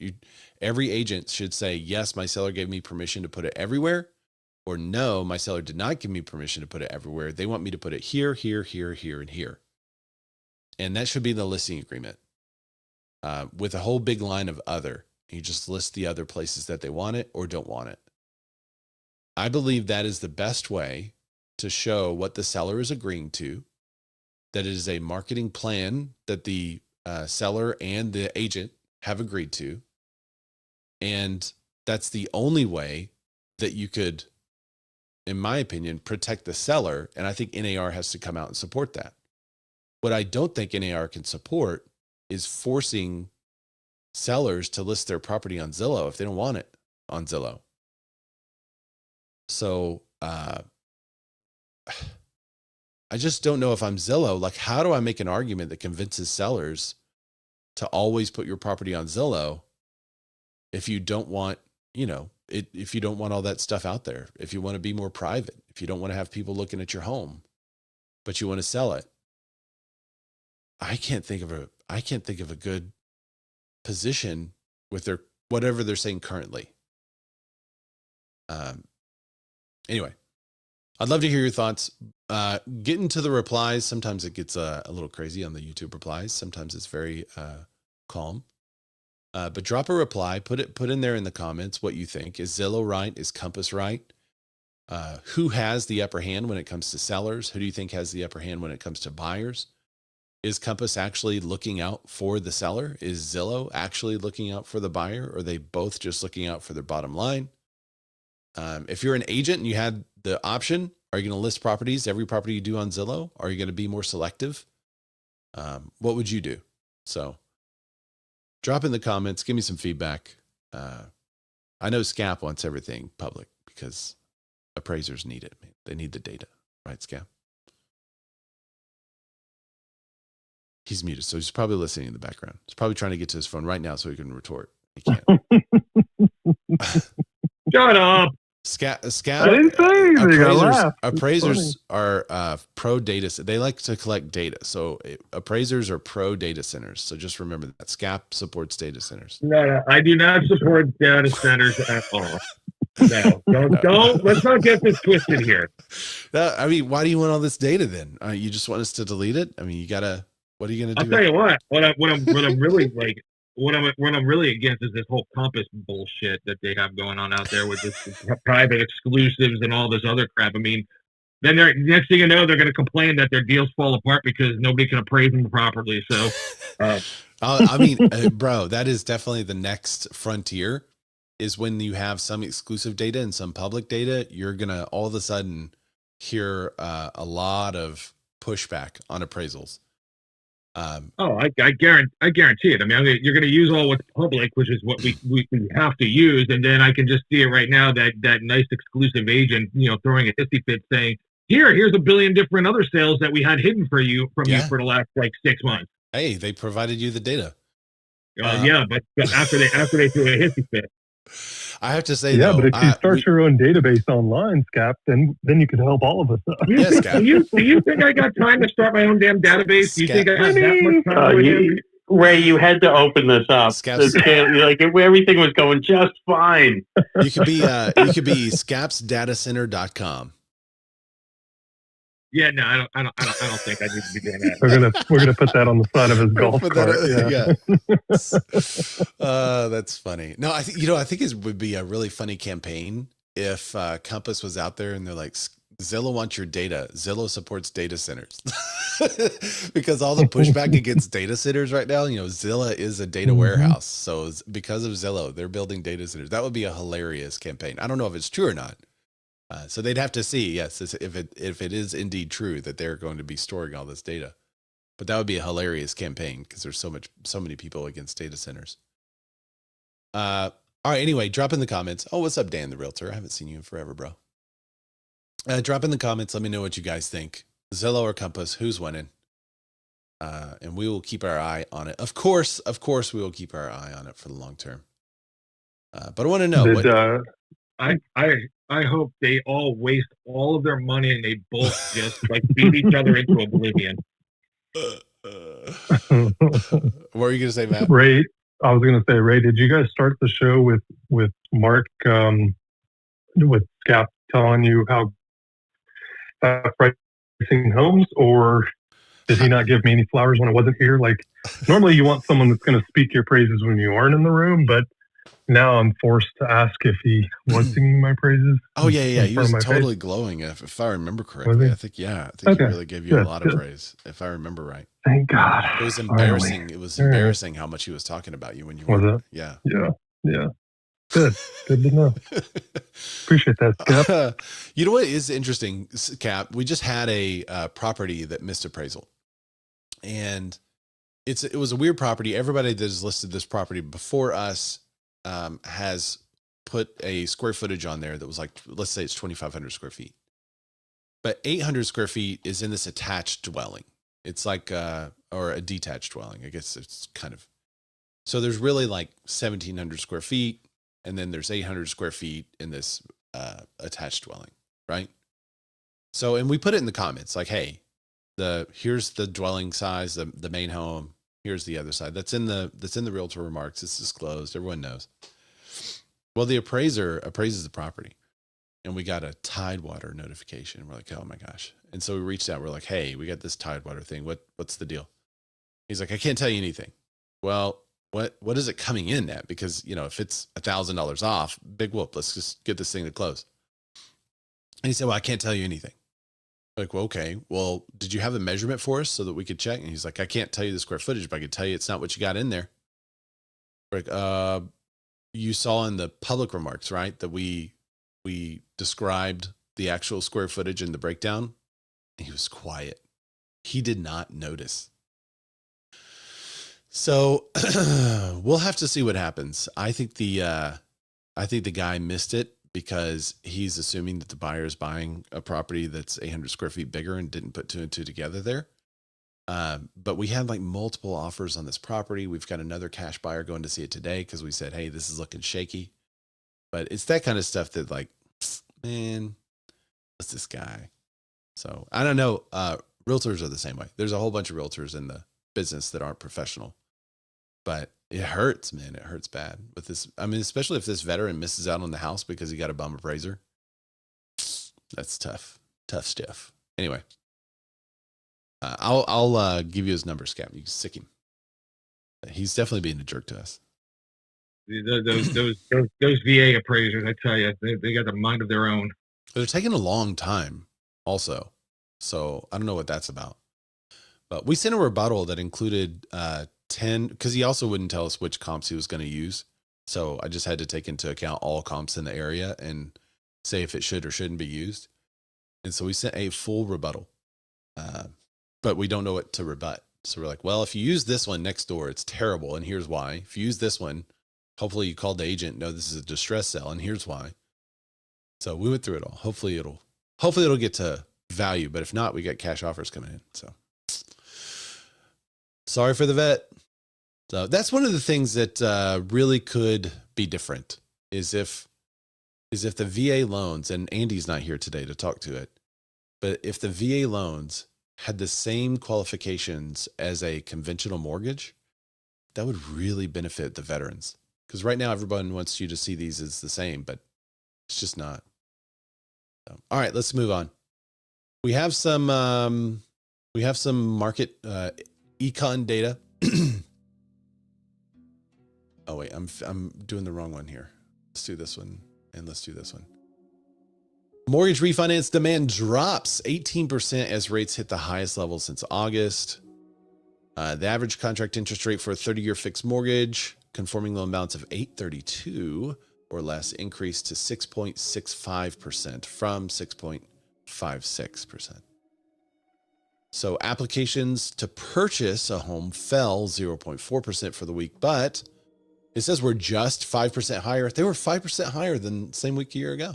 Every agent should say, yes, my seller gave me permission to put it everywhere, or no, my seller did not give me permission to put it everywhere. They want me to put it here, here, here, here, and here. And that should be the listing agreement with a whole big line of other. You just list the other places that they want it or don't want it. I believe that is the best way to show what the seller is agreeing to, that it is a marketing plan that the seller and the agent have agreed to. And that's the only way that you could, in my opinion, protect the seller. And I think NAR has to come out and support that. What I don't think NAR can support is forcing sellers to list their property on Zillow if they don't want it on Zillow. So I just don't know if I'm Zillow. Like, how do I make an argument that convinces sellers to always put your property on Zillow if you don't want, if you don't want all that stuff out there, if you want to be more private, if you don't want to have people looking at your home, but you want to sell it? I can't think of a good position with their whatever they're saying currently. Anyway, I'd love to hear your thoughts. Get into the replies. Sometimes it gets a little crazy on the YouTube replies. Sometimes it's very calm. But drop a reply. Put in there in the comments what you think. Is Zillow right? Is Compass right? Who has the upper hand when it comes to sellers? Who do you think has the upper hand when it comes to buyers? Is Compass actually looking out for the seller? Is Zillow actually looking out for the buyer? Or are they both just looking out for their bottom line? If you're an agent and you had the option, are you going to list properties, every property you do on Zillow? Are you going to be more selective? What would you do? So drop in the comments, give me some feedback. I know SCAP wants everything public because appraisers need it. They need the data, right, SCAP? He's muted, so he's probably listening in the background. He's probably trying to get to his phone right now so he can retort. He can't. Shut up. SCAP. I didn't say anything. Appraisers are pro data. They like to collect data. So appraisers are pro data centers. So just remember that SCAP supports data centers. No, I do not support data centers at all. No, don't. Let's not get this twisted here. I mean, why do you want all this data then? You just want us to delete it? I mean, you gotta. What are you gonna do? I'll tell you what. What I'm really like. What I'm really against is this whole Compass bullshit that they have going on out there with this private exclusives and all this other crap. I mean, then next thing you know, they're going to complain that their deals fall apart because nobody can appraise them properly. So, I mean, bro, that is definitely the next frontier. Is when you have some exclusive data and some public data, you're gonna all of a sudden hear a lot of pushback on appraisals. I guarantee it. I mean, you're going to use all what's public, which is what we have to use, and then I can just see it right now that nice exclusive agent, throwing a hissy fit saying, "Here's a billion different other sales that we had hidden from you for the last 6 months." Hey, they provided you the data. Yeah, but after they threw a hissy fit. I have to say, though, but if you start your own database online, SCAP, then you could help all of us. Do you think I got time to start my own damn database? Do you think I have that much time? Ray, you had to open this up. Everything was going just fine. You could be scapsdatacenter.com. Yeah, no, I don't think I need to be doing that. We're gonna put that on the side of his golf cart. That's funny. No, I think it would be a really funny campaign if Compass was out there and they're like, Zillow wants your data. Zillow supports data centers because all the pushback against data centers right now. Zillow is a data warehouse, so because of Zillow, they're building data centers. That would be a hilarious campaign. I don't know if it's true or not. So they'd have to see, yes, if it is indeed true that they're going to be storing all this data. But that would be a hilarious campaign because there's so many people against data centers. All right. Anyway, drop in the comments. Oh, what's up, Dan the Realtor? I haven't seen you in forever, bro. Drop in the comments. Let me know what you guys think. Zillow or Compass, who's winning? And we will keep our eye on it. Of course, we will keep our eye on it for the long term. But I want to know I hope they all waste all of their money and they both just beat each other into oblivion. What were you going to say, Matt? Ray, I was going to say, Ray, did you guys start the show with Mark, with SCAP telling you how pricing homes, or Did he not give me any flowers when I wasn't here? Like, normally you want someone that's going to speak your praises when you aren't in the room, but now I'm forced to ask if he was singing my praises. Oh yeah. He was totally glowing. If I remember correctly, I think he really gave you a lot of praise. If I remember right. Thank God. It was embarrassing. Finally. It was embarrassing how much he was talking about you when you were. Yeah. Good to know. Appreciate that, Cap. You know what is interesting, Cap? We just had a property that missed appraisal, and it was a weird property. Everybody that has listed this property before us has put a square footage on there that was like, let's say it's 2,500 square feet, but 800 square feet is in this attached dwelling. It's like or a detached dwelling. I guess it's kind of. So there's really like 1,700 square feet. And then there's 800 square feet in this attached dwelling, right? So, and we put it in the comments like, hey, here's the dwelling size, the main home. Here's the other side. That's in the realtor remarks. It's disclosed. Everyone knows. Well, the appraiser appraises the property, and we got a Tidewater notification. We're like, oh my gosh! And so we reached out. We're like, hey, we got this Tidewater thing. What's the deal? He's like, I can't tell you anything. Well. What is it coming in at? Because, if it's $1,000 off, big whoop, let's just get this thing to close. And he said, well, I can't tell you anything. Like, well, okay. Well, did you have a measurement for us so that we could check? And he's like, I can't tell you the square footage, but I can tell you it's not what you got in there. Like, you saw in the public remarks, right? That we described the actual square footage in the breakdown. And he was quiet. He did not notice. So we'll have to see what happens. I think the guy missed it because he's assuming that the buyer is buying a property that's 800 square feet bigger and didn't put two and two together there. But we had like multiple offers on this property. We've got another cash buyer going to see it today because we said, hey, this is looking shaky. But it's that kind of stuff that like, man, what's this guy? So I don't know. Realtors are the same way. There's a whole bunch of realtors in the business that aren't professional. But it hurts, man. It hurts bad with this. I mean, especially if this veteran misses out on the house because he got a bum appraiser. That's tough stuff. Anyway, I'll give you his number, Scap. You can sick him. He's definitely being a jerk to us. Those VA appraisers, I tell you, they got a mind of their own. They're taking a long time, also. So I don't know what that's about. But we sent a rebuttal that included 10, because he also wouldn't tell us which comps he was going to use. So I just had to take into account all comps in the area and say if it should or shouldn't be used. And so we sent a full rebuttal, but we don't know what to rebut. So we're like, well, if you use this one next door, it's terrible. And here's why. If you use this one, hopefully you called the agent, no, this is a distress sale. And here's why. So we went through it all. Hopefully it'll get to value, but if not, we got cash offers coming in. So sorry for the vet. So that's one of the things that really could be different is if the VA loans, and Andy's not here today to talk to it, but if the VA loans had the same qualifications as a conventional mortgage, that would really benefit the veterans. Because right now everyone wants you to see these as the same, but it's just not. So, all right, let's move on. We have some market econ data. Oh wait, I'm doing the wrong one here. Let's do this one and let's do this one. Mortgage refinance demand drops 18% as rates hit the highest level since August. The average contract interest rate for a 30-year fixed mortgage, conforming loan balance of 832 or less, increased to 6.65% from 6.56%. So applications to purchase a home fell 0.4% for the week, but it says we're just 5% higher. They were 5% higher than the same week a year ago.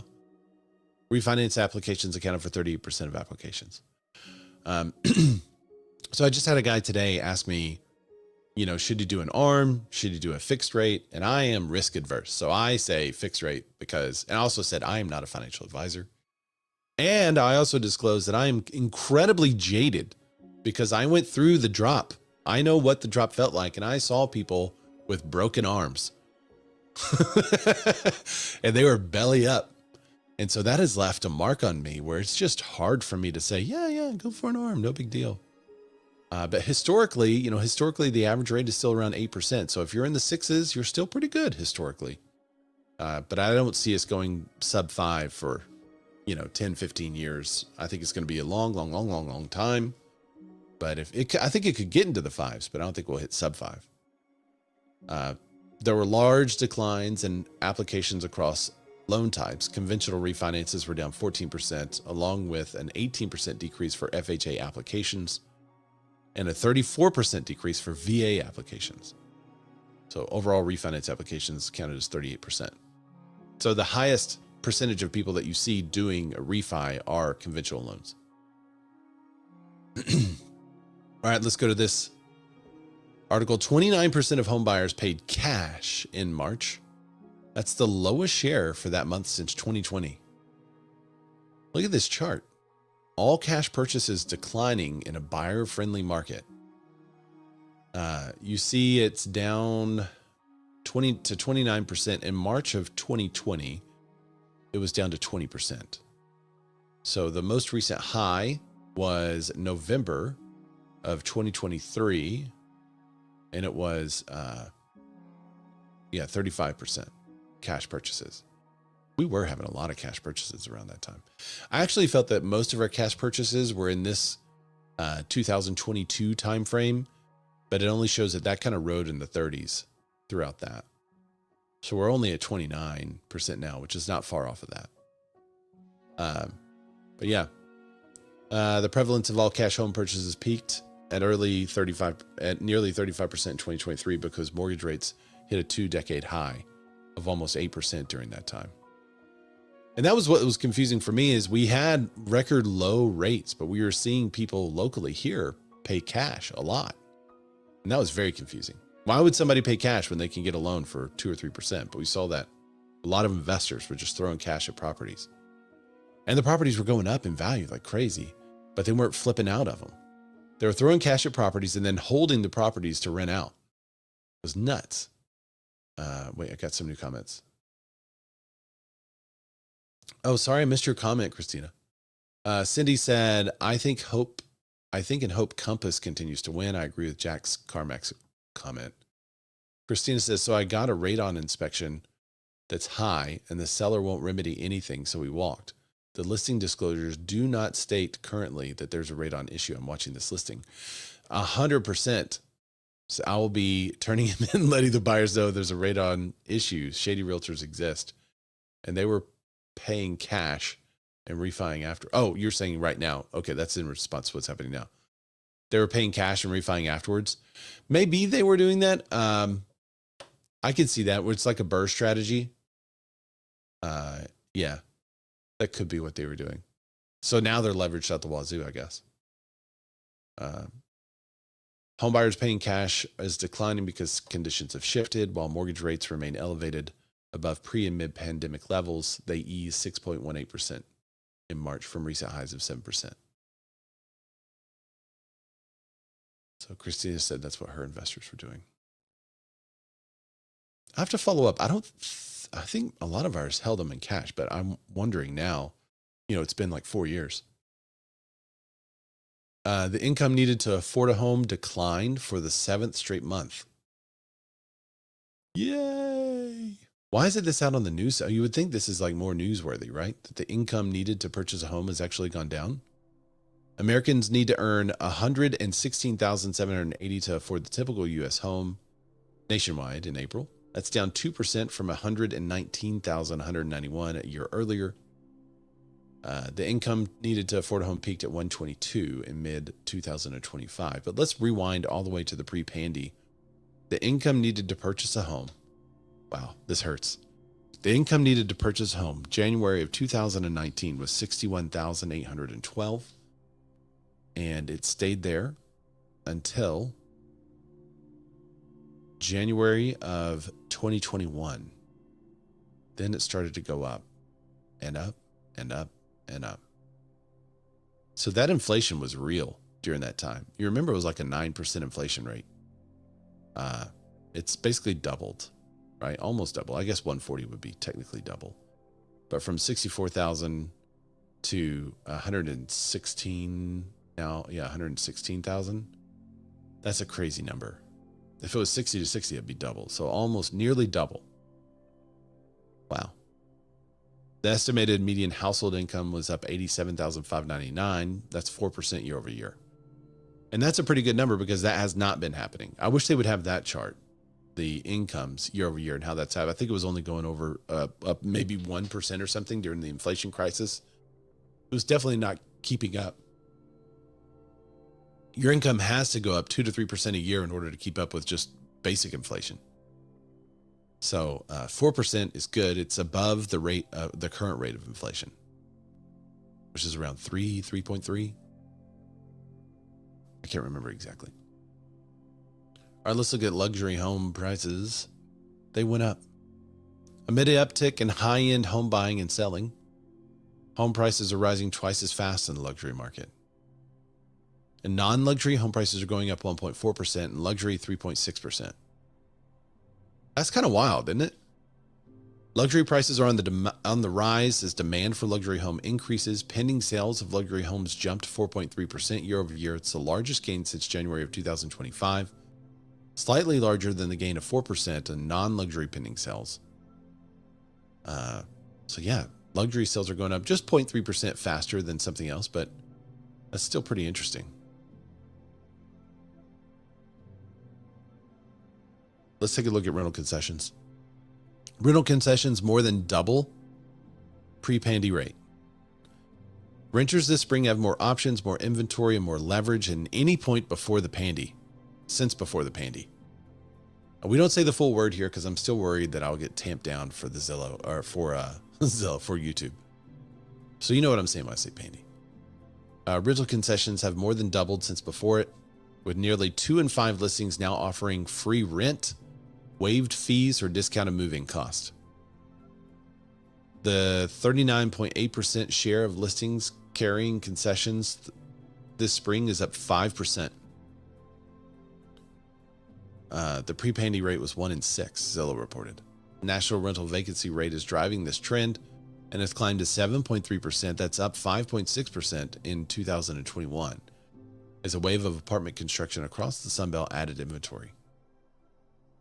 Refinance applications accounted for 38% of applications. So I just had a guy today ask me, should you do an ARM? Should you do a fixed rate? And I am risk adverse. So I say fixed rate and I also said I am not a financial advisor. And I also disclosed that I am incredibly jaded because I went through the drop. I know what the drop felt like. And I saw people with broken arms and they were belly up. And so that has left a mark on me where it's just hard for me to say, yeah, go for an ARM. No big deal. But historically, the average rate is still around 8%. So if you're in the sixes, you're still pretty good historically. But I don't see us going sub 5 for, 10, 15 years. I think it's going to be a long time. But I think it could get into the fives, but I don't think we'll hit sub 5. There were large declines in applications across loan types. Conventional refinances were down 14%, along with an 18% decrease for FHA applications and a 34% decrease for VA applications. So overall refinance applications counted as 38%. So the highest percentage of people that you see doing a refi are conventional loans. All right, let's go to this article. 29% of home buyers paid cash in March. That's the lowest share for that month since 2020. Look at this chart. All cash purchases declining in a buyer-friendly market. You see it's down 20 to 29%. In March of 2020, it was down to 20%. So the most recent high was November of 2023, and it was 35% cash purchases. We were having a lot of cash purchases around that time. I actually felt that most of our cash purchases were in this 2022 timeframe, but it only shows that kind of rode in the 30s throughout that. So we're only at 29% now, which is not far off of that. But yeah, the prevalence of all cash home purchases peaked at nearly 35% in 2023 because mortgage rates hit a 2-decade high of almost 8% during that time. And that was what was confusing for me, is we had record low rates, but we were seeing people locally here pay cash a lot. And that was very confusing. Why would somebody pay cash when they can get a loan for 2 or 3%? But we saw that a lot of investors were just throwing cash at properties. And the properties were going up in value like crazy, but they weren't flipping out of them. They were throwing cash at properties and then holding the properties to rent out. It was nuts. Wait, I got some new comments. Oh, sorry, I missed your comment, Christina. Cindy said, I think and hope Compass continues to win. I agree with Jack's Carmack's comment. Christina says, so I got a radon inspection that's high and the seller won't remedy anything, so we walked. The listing disclosures do not state currently that there's a radon issue. I'm watching this listing. 100%. So I will be turning him in, letting the buyers know there's a radon issue. Shady realtors exist. And they were paying cash and refining after. Oh, you're saying right now. Okay, that's in response to what's happening now. They were paying cash and refining afterwards. Maybe they were doing that. I could see that, where it's like a burr strategy. Yeah, that could be what they were doing. So now they're leveraged out the wazoo, I guess. Home buyers paying cash is declining because conditions have shifted. While mortgage rates remain elevated above pre and mid-pandemic levels, they eased 6.18% in March from recent highs of 7%. So Christina said that's what her investors were doing. I have to follow up. I think a lot of ours held them in cash, but I'm wondering now, it's been like 4 years. The income needed to afford a home declined for the 7th straight month. Yay. Why is this out on the news? You would think this is like more newsworthy, right? That the income needed to purchase a home has actually gone down. Americans need to earn $116,780 to afford the typical U.S. home nationwide in April. That's down 2% from $119,191 a year earlier. The income needed to afford a home peaked at $122 in mid-2025. But let's rewind all the way to the pre-pandy. The income needed to purchase a home. Wow, this hurts. The income needed to purchase a home January of 2019 was $61,812. And it stayed there until January of 2021. Then it started to go up and up and up and up. So that inflation was real during that time. You remember it was like a 9% inflation rate. It's basically doubled, right? Almost double. I guess 140 would be technically double. But from 64,000 to 116 now, 116,000. That's a crazy number. If it was 60 to 60, it'd be double. So almost nearly double. Wow. The estimated median household income was up $87,599. That's 4% year over year. And that's a pretty good number because that has not been happening. I wish they would have that chart, the incomes year over year and how that's happened. I think it was only going over up maybe 1% or something during the inflation crisis. It was definitely not keeping up. Your income has to go up 2 to 3% a year in order to keep up with just basic inflation. So 4% is good. It's above the rate, the current rate of inflation, which is around 3.3. I can't remember exactly. All right, let's look at luxury home prices. They went up. Amid an uptick in high-end home buying and selling, home prices are rising twice as fast in the luxury market. And non-luxury home prices are going up 1.4% and luxury 3.6%. That's kind of wild, isn't it? Luxury prices are on the rise as demand for luxury home increases. Pending sales of luxury homes jumped 4.3% year over year. It's the largest gain since January of 2025. Slightly larger than the gain of 4% in non-luxury pending sales. So yeah, luxury sales are going up just 0.3% faster than something else, but that's still pretty interesting. Let's take a look at rental concessions. Rental concessions more than double pre-pandy rate. Renters this spring have more options, more inventory, and more leverage than any point before the pandy, since before the pandy. We don't say the full word here because I'm still worried that I'll get tamped down for the Zillow or for Zillow for YouTube. So you know what I'm saying when I say pandy. Rental concessions have more than doubled since before it, with nearly 2 in 5 listings now offering free rent, waived fees, or discounted moving cost. The 39.8% share of listings carrying concessions this spring is up 5%. The pre-pandy rate was 1 in 6, Zillow reported. National rental vacancy rate is driving this trend and has climbed to 7.3%. That's up 5.6% in 2021 as a wave of apartment construction across the Sun Belt added inventory.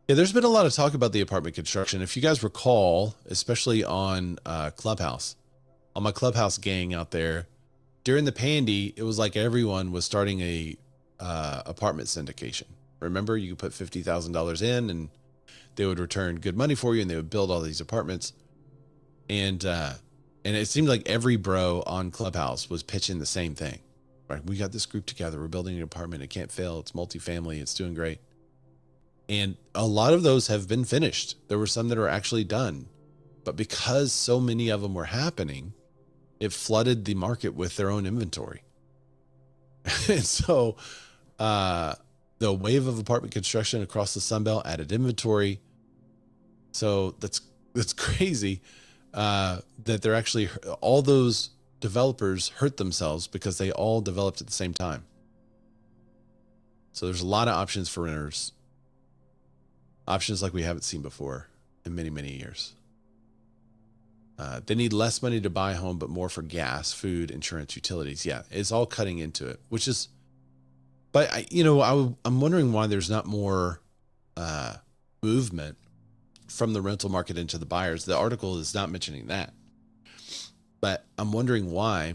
Yeah, there's been a lot of talk about the apartment construction. If you guys recall, especially on Clubhouse, on my Clubhouse gang out there, during the pandy, it was like everyone was starting a apartment syndication. Remember, you could put $50,000 in and they would return good money for you and they would build all these apartments. And it seemed like every bro on Clubhouse was pitching the same thing. Right? We got this group together. We're building an apartment. It can't fail. It's multifamily. It's doing great. And a lot of those have been finished. There were some that are actually done. But because so many of them were happening, it flooded the market with their own inventory. And so the wave of apartment construction across the Sun Belt added inventory. So that's crazy that they're actually, all those developers hurt themselves because they all developed at the same time. So there's a lot of options for renters. Options like we haven't seen before in many, many years. They need less money to buy a home, but more for gas, food, insurance, utilities. Yeah, it's all cutting into it, which is, but I'm wondering why there's not more movement from the rental market into the buyers. The article is not mentioning that, but I'm wondering why.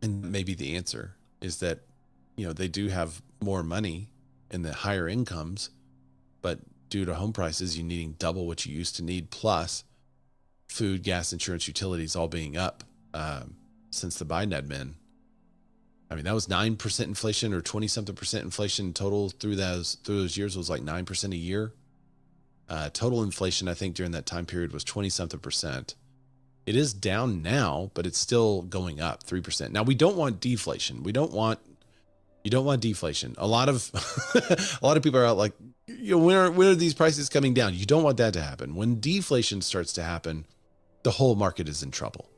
And maybe the answer is that, they do have more money in the higher incomes, but due to home prices, you needing double what you used to need, plus food, gas, insurance, utilities all being up since the Biden admin. I mean, that was 9% inflation or 20-something% inflation total through those years. Was like 9% a year. Total inflation, I think, during that time period was 20-something%. It is down now, but it's still going up 3%. Now, we don't want deflation. You don't want deflation. A lot of people are out like, when are these prices coming down? You don't want that to happen. When deflation starts to happen, the whole market is in trouble.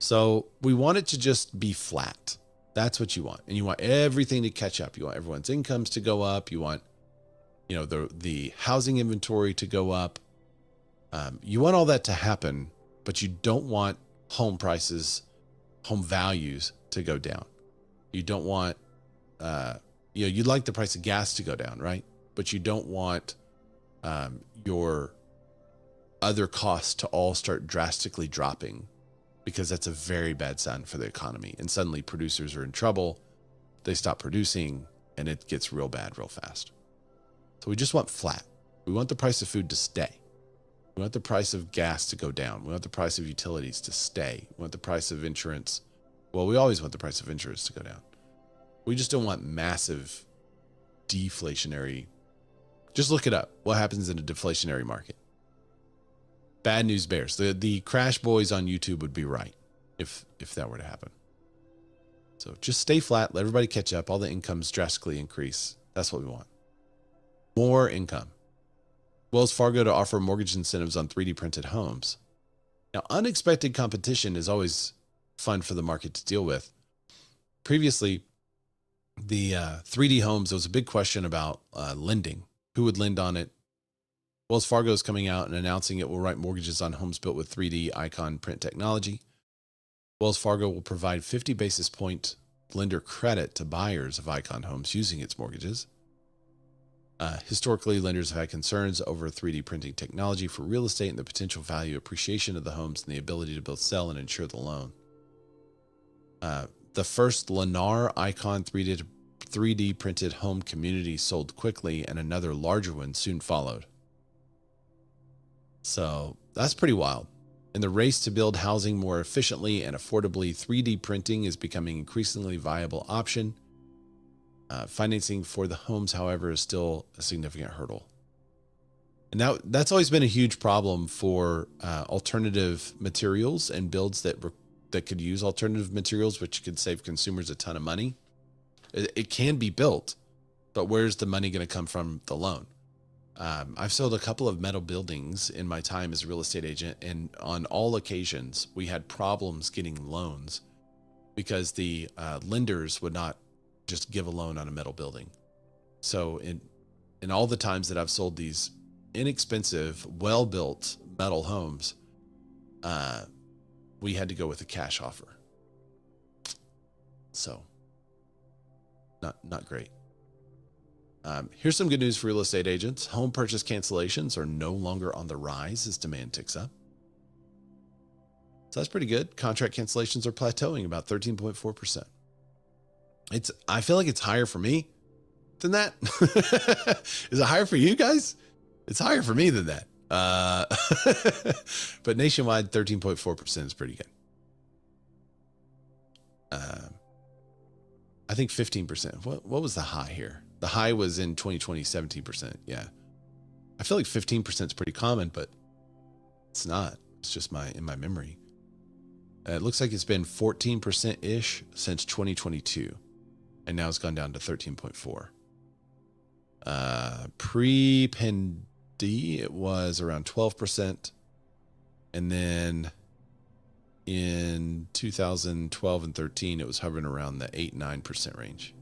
So we want it to just be flat. That's what you want. And you want everything to catch up. You want everyone's incomes to go up. You want, the housing inventory to go up. You want all that to happen, but you don't want home prices, home values to go down. You don't want you'd like the price of gas to go down, right? But you don't want your other costs to all start drastically dropping, because that's a very bad sign for the economy. And suddenly producers are in trouble. They stop producing and it gets real bad real fast. So we just want flat. We want the price of food to stay. We want the price of gas to go down. We want the price of utilities to stay. We want the price of insurance. Well, we always want the price of insurance to go down. We just don't want massive deflationary. Just look it up. What happens in a deflationary market? Bad news bears. The crash boys on YouTube would be right if that were to happen. So just stay flat. Let everybody catch up. All the incomes drastically increase. That's what we want. More income. Wells Fargo to offer mortgage incentives on 3D printed homes. Now, unexpected competition is always fun for the market to deal with. Previously, the 3D homes, there was a big question about lending. Who would lend on it? Wells Fargo is coming out and announcing it will write mortgages on homes built with 3D icon print technology. Wells Fargo will provide 50 basis point lender credit to buyers of icon homes using its mortgages. Historically, lenders have had concerns over 3D printing technology for real estate and the potential value appreciation of the homes and the ability to both sell and insure the loan. The first Lennar Icon 3D printed home community sold quickly, and another larger one soon followed. So that's pretty wild. In the race to build housing more efficiently and affordably, 3D printing is becoming an increasingly viable option. Financing for the homes, however, is still a significant hurdle. And that's always been a huge problem for alternative materials and builds that could use alternative materials, which could save consumers a ton of money. It can be built, but where's the money going to come from the loan? I've sold a couple of metal buildings in my time as a real estate agent, and on all occasions, we had problems getting loans because the lenders would not just give a loan on a metal building. So in all the times that I've sold these inexpensive, well-built metal homes, we had to go with a cash offer. So not great. Here's some good news for real estate agents. Home purchase cancellations are no longer on the rise as demand ticks up. So that's pretty good. Contract cancellations are plateauing about 13.4%. I feel like it's higher for me than that. Is it higher for you guys? It's higher for me than that. But nationwide, 13.4% is pretty good. I think 15%. What was the high here? The high was in 2020, 17%. Yeah. I feel like 15% is pretty common, but it's not. It's just in my memory. It looks like it's been 14%-ish since 2022. And now it's gone down to 13.4. Pre-pandemic, it was around 12%. And then in 2012 and 13, it was hovering around the 8-9% range.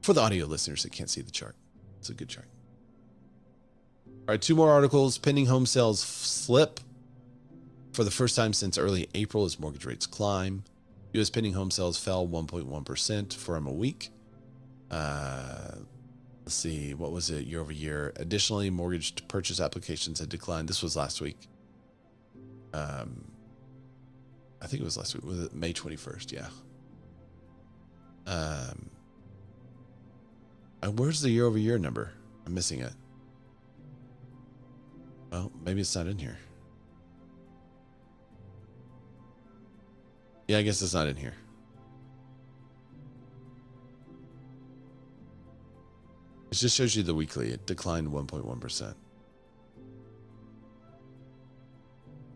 For the audio listeners that can't see the chart, it's a good chart. All right, two more articles. Pending home sales slip for the first time since early April as mortgage rates climb. U.S. pending home sales fell 1.1% for a week. Let's see, what was it year over year? Additionally, mortgage purchase applications had declined. This was last week. I think it was last week. Was it May 21st? Yeah. Where's the year over year number? I'm missing it. Well, maybe it's not in here. Yeah, I guess it's not in here. It just shows you the weekly. It declined 1.1%.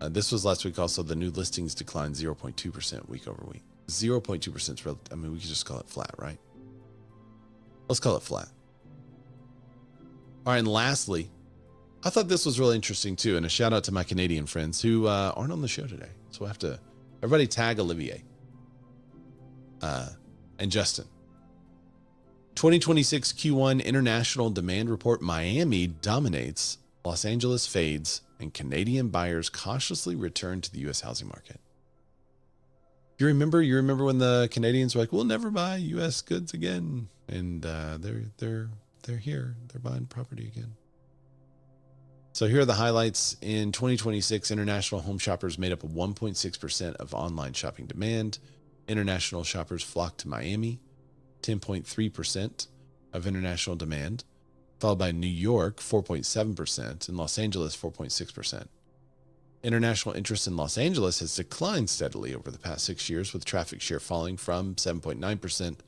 This was last week also. The new listings declined 0.2% week over week. 0.2% is I mean, we could just call it flat, right? Let's call it flat. All right, and lastly, I thought this was really interesting too, and a shout out to my Canadian friends who aren't on the show today. So we'll have to, everybody tag Olivier and Justin. 2026 Q1 International Demand Report. Miami dominates, Los Angeles fades, and Canadian buyers cautiously return to the U.S. housing market. You remember when the Canadians were like, we'll never buy U.S. goods again. and they're here. They're buying property again. So here are the highlights. In 2026, international home shoppers made up 1.6% of online shopping demand. International shoppers flocked to Miami, 10.3% of international demand, followed by New York, 4.7%, and Los Angeles, 4.6%. International interest in Los Angeles has declined steadily over the past 6 years, with traffic share falling from 7.9%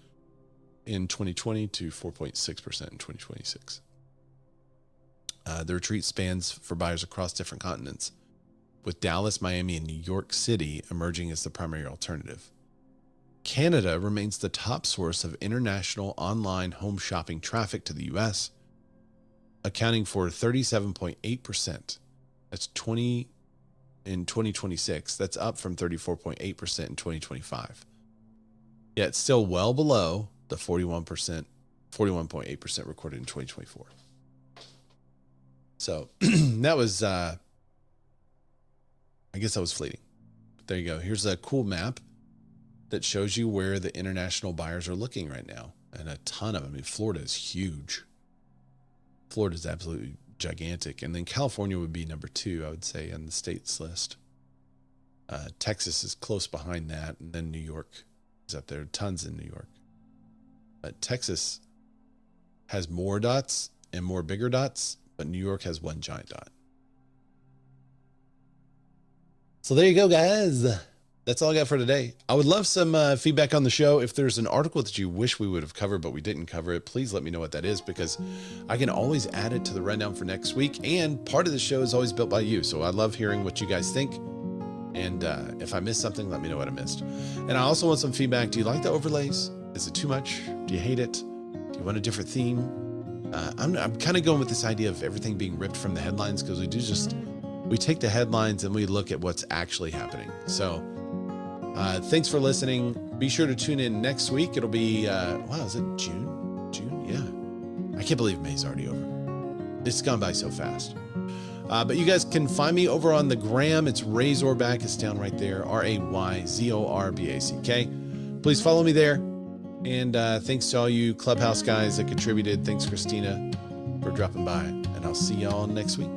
in 2020 to 4.6% in 2026. The retreat spans for buyers across different continents, with Dallas, Miami, and New York City emerging as the primary alternative. Canada remains the top source of international online home shopping traffic to the U.S., accounting for 37.8%. That's 20 in 2026. That's up from 34.8% in 2025. Yet still well below the 41.8% recorded in 2024. So that was, I guess that was fleeting. There you go. Here's a cool map that shows you where the international buyers are looking right now. And a ton of them. I mean, Florida is huge. Florida is absolutely gigantic. And then California would be number 2, I would say, on the states list. Texas is close behind that. And then New York is up there. Tons in New York. But Texas has more dots and more bigger dots, but New York has one giant dot. So there you go, guys. That's all I got for today. I would love some feedback on the show. If there's an article that you wish we would have covered, but we didn't cover it, please let me know what that is, because I can always add it to the rundown for next week. And part of the show is always built by you. So I love hearing what you guys think. And if I missed something, let me know what I missed. And I also want some feedback. Do you like the overlays? Is it too much? Do you hate it? Do you want a different theme? I'm kind of going with this idea of everything being ripped from the headlines, because we take the headlines and we look at what's actually happening. So thanks for listening. Be sure to tune in next week. It'll be, wow, is it June? June? Yeah. I can't believe May's already over. It's gone by so fast. But you guys can find me over on the gram. It's Razorback. It's down right there. RAYZORBACK. Please follow me there. And thanks to all you Clubhouse guys that contributed. Thanks, Christina, for dropping by. And I'll see y'all next week.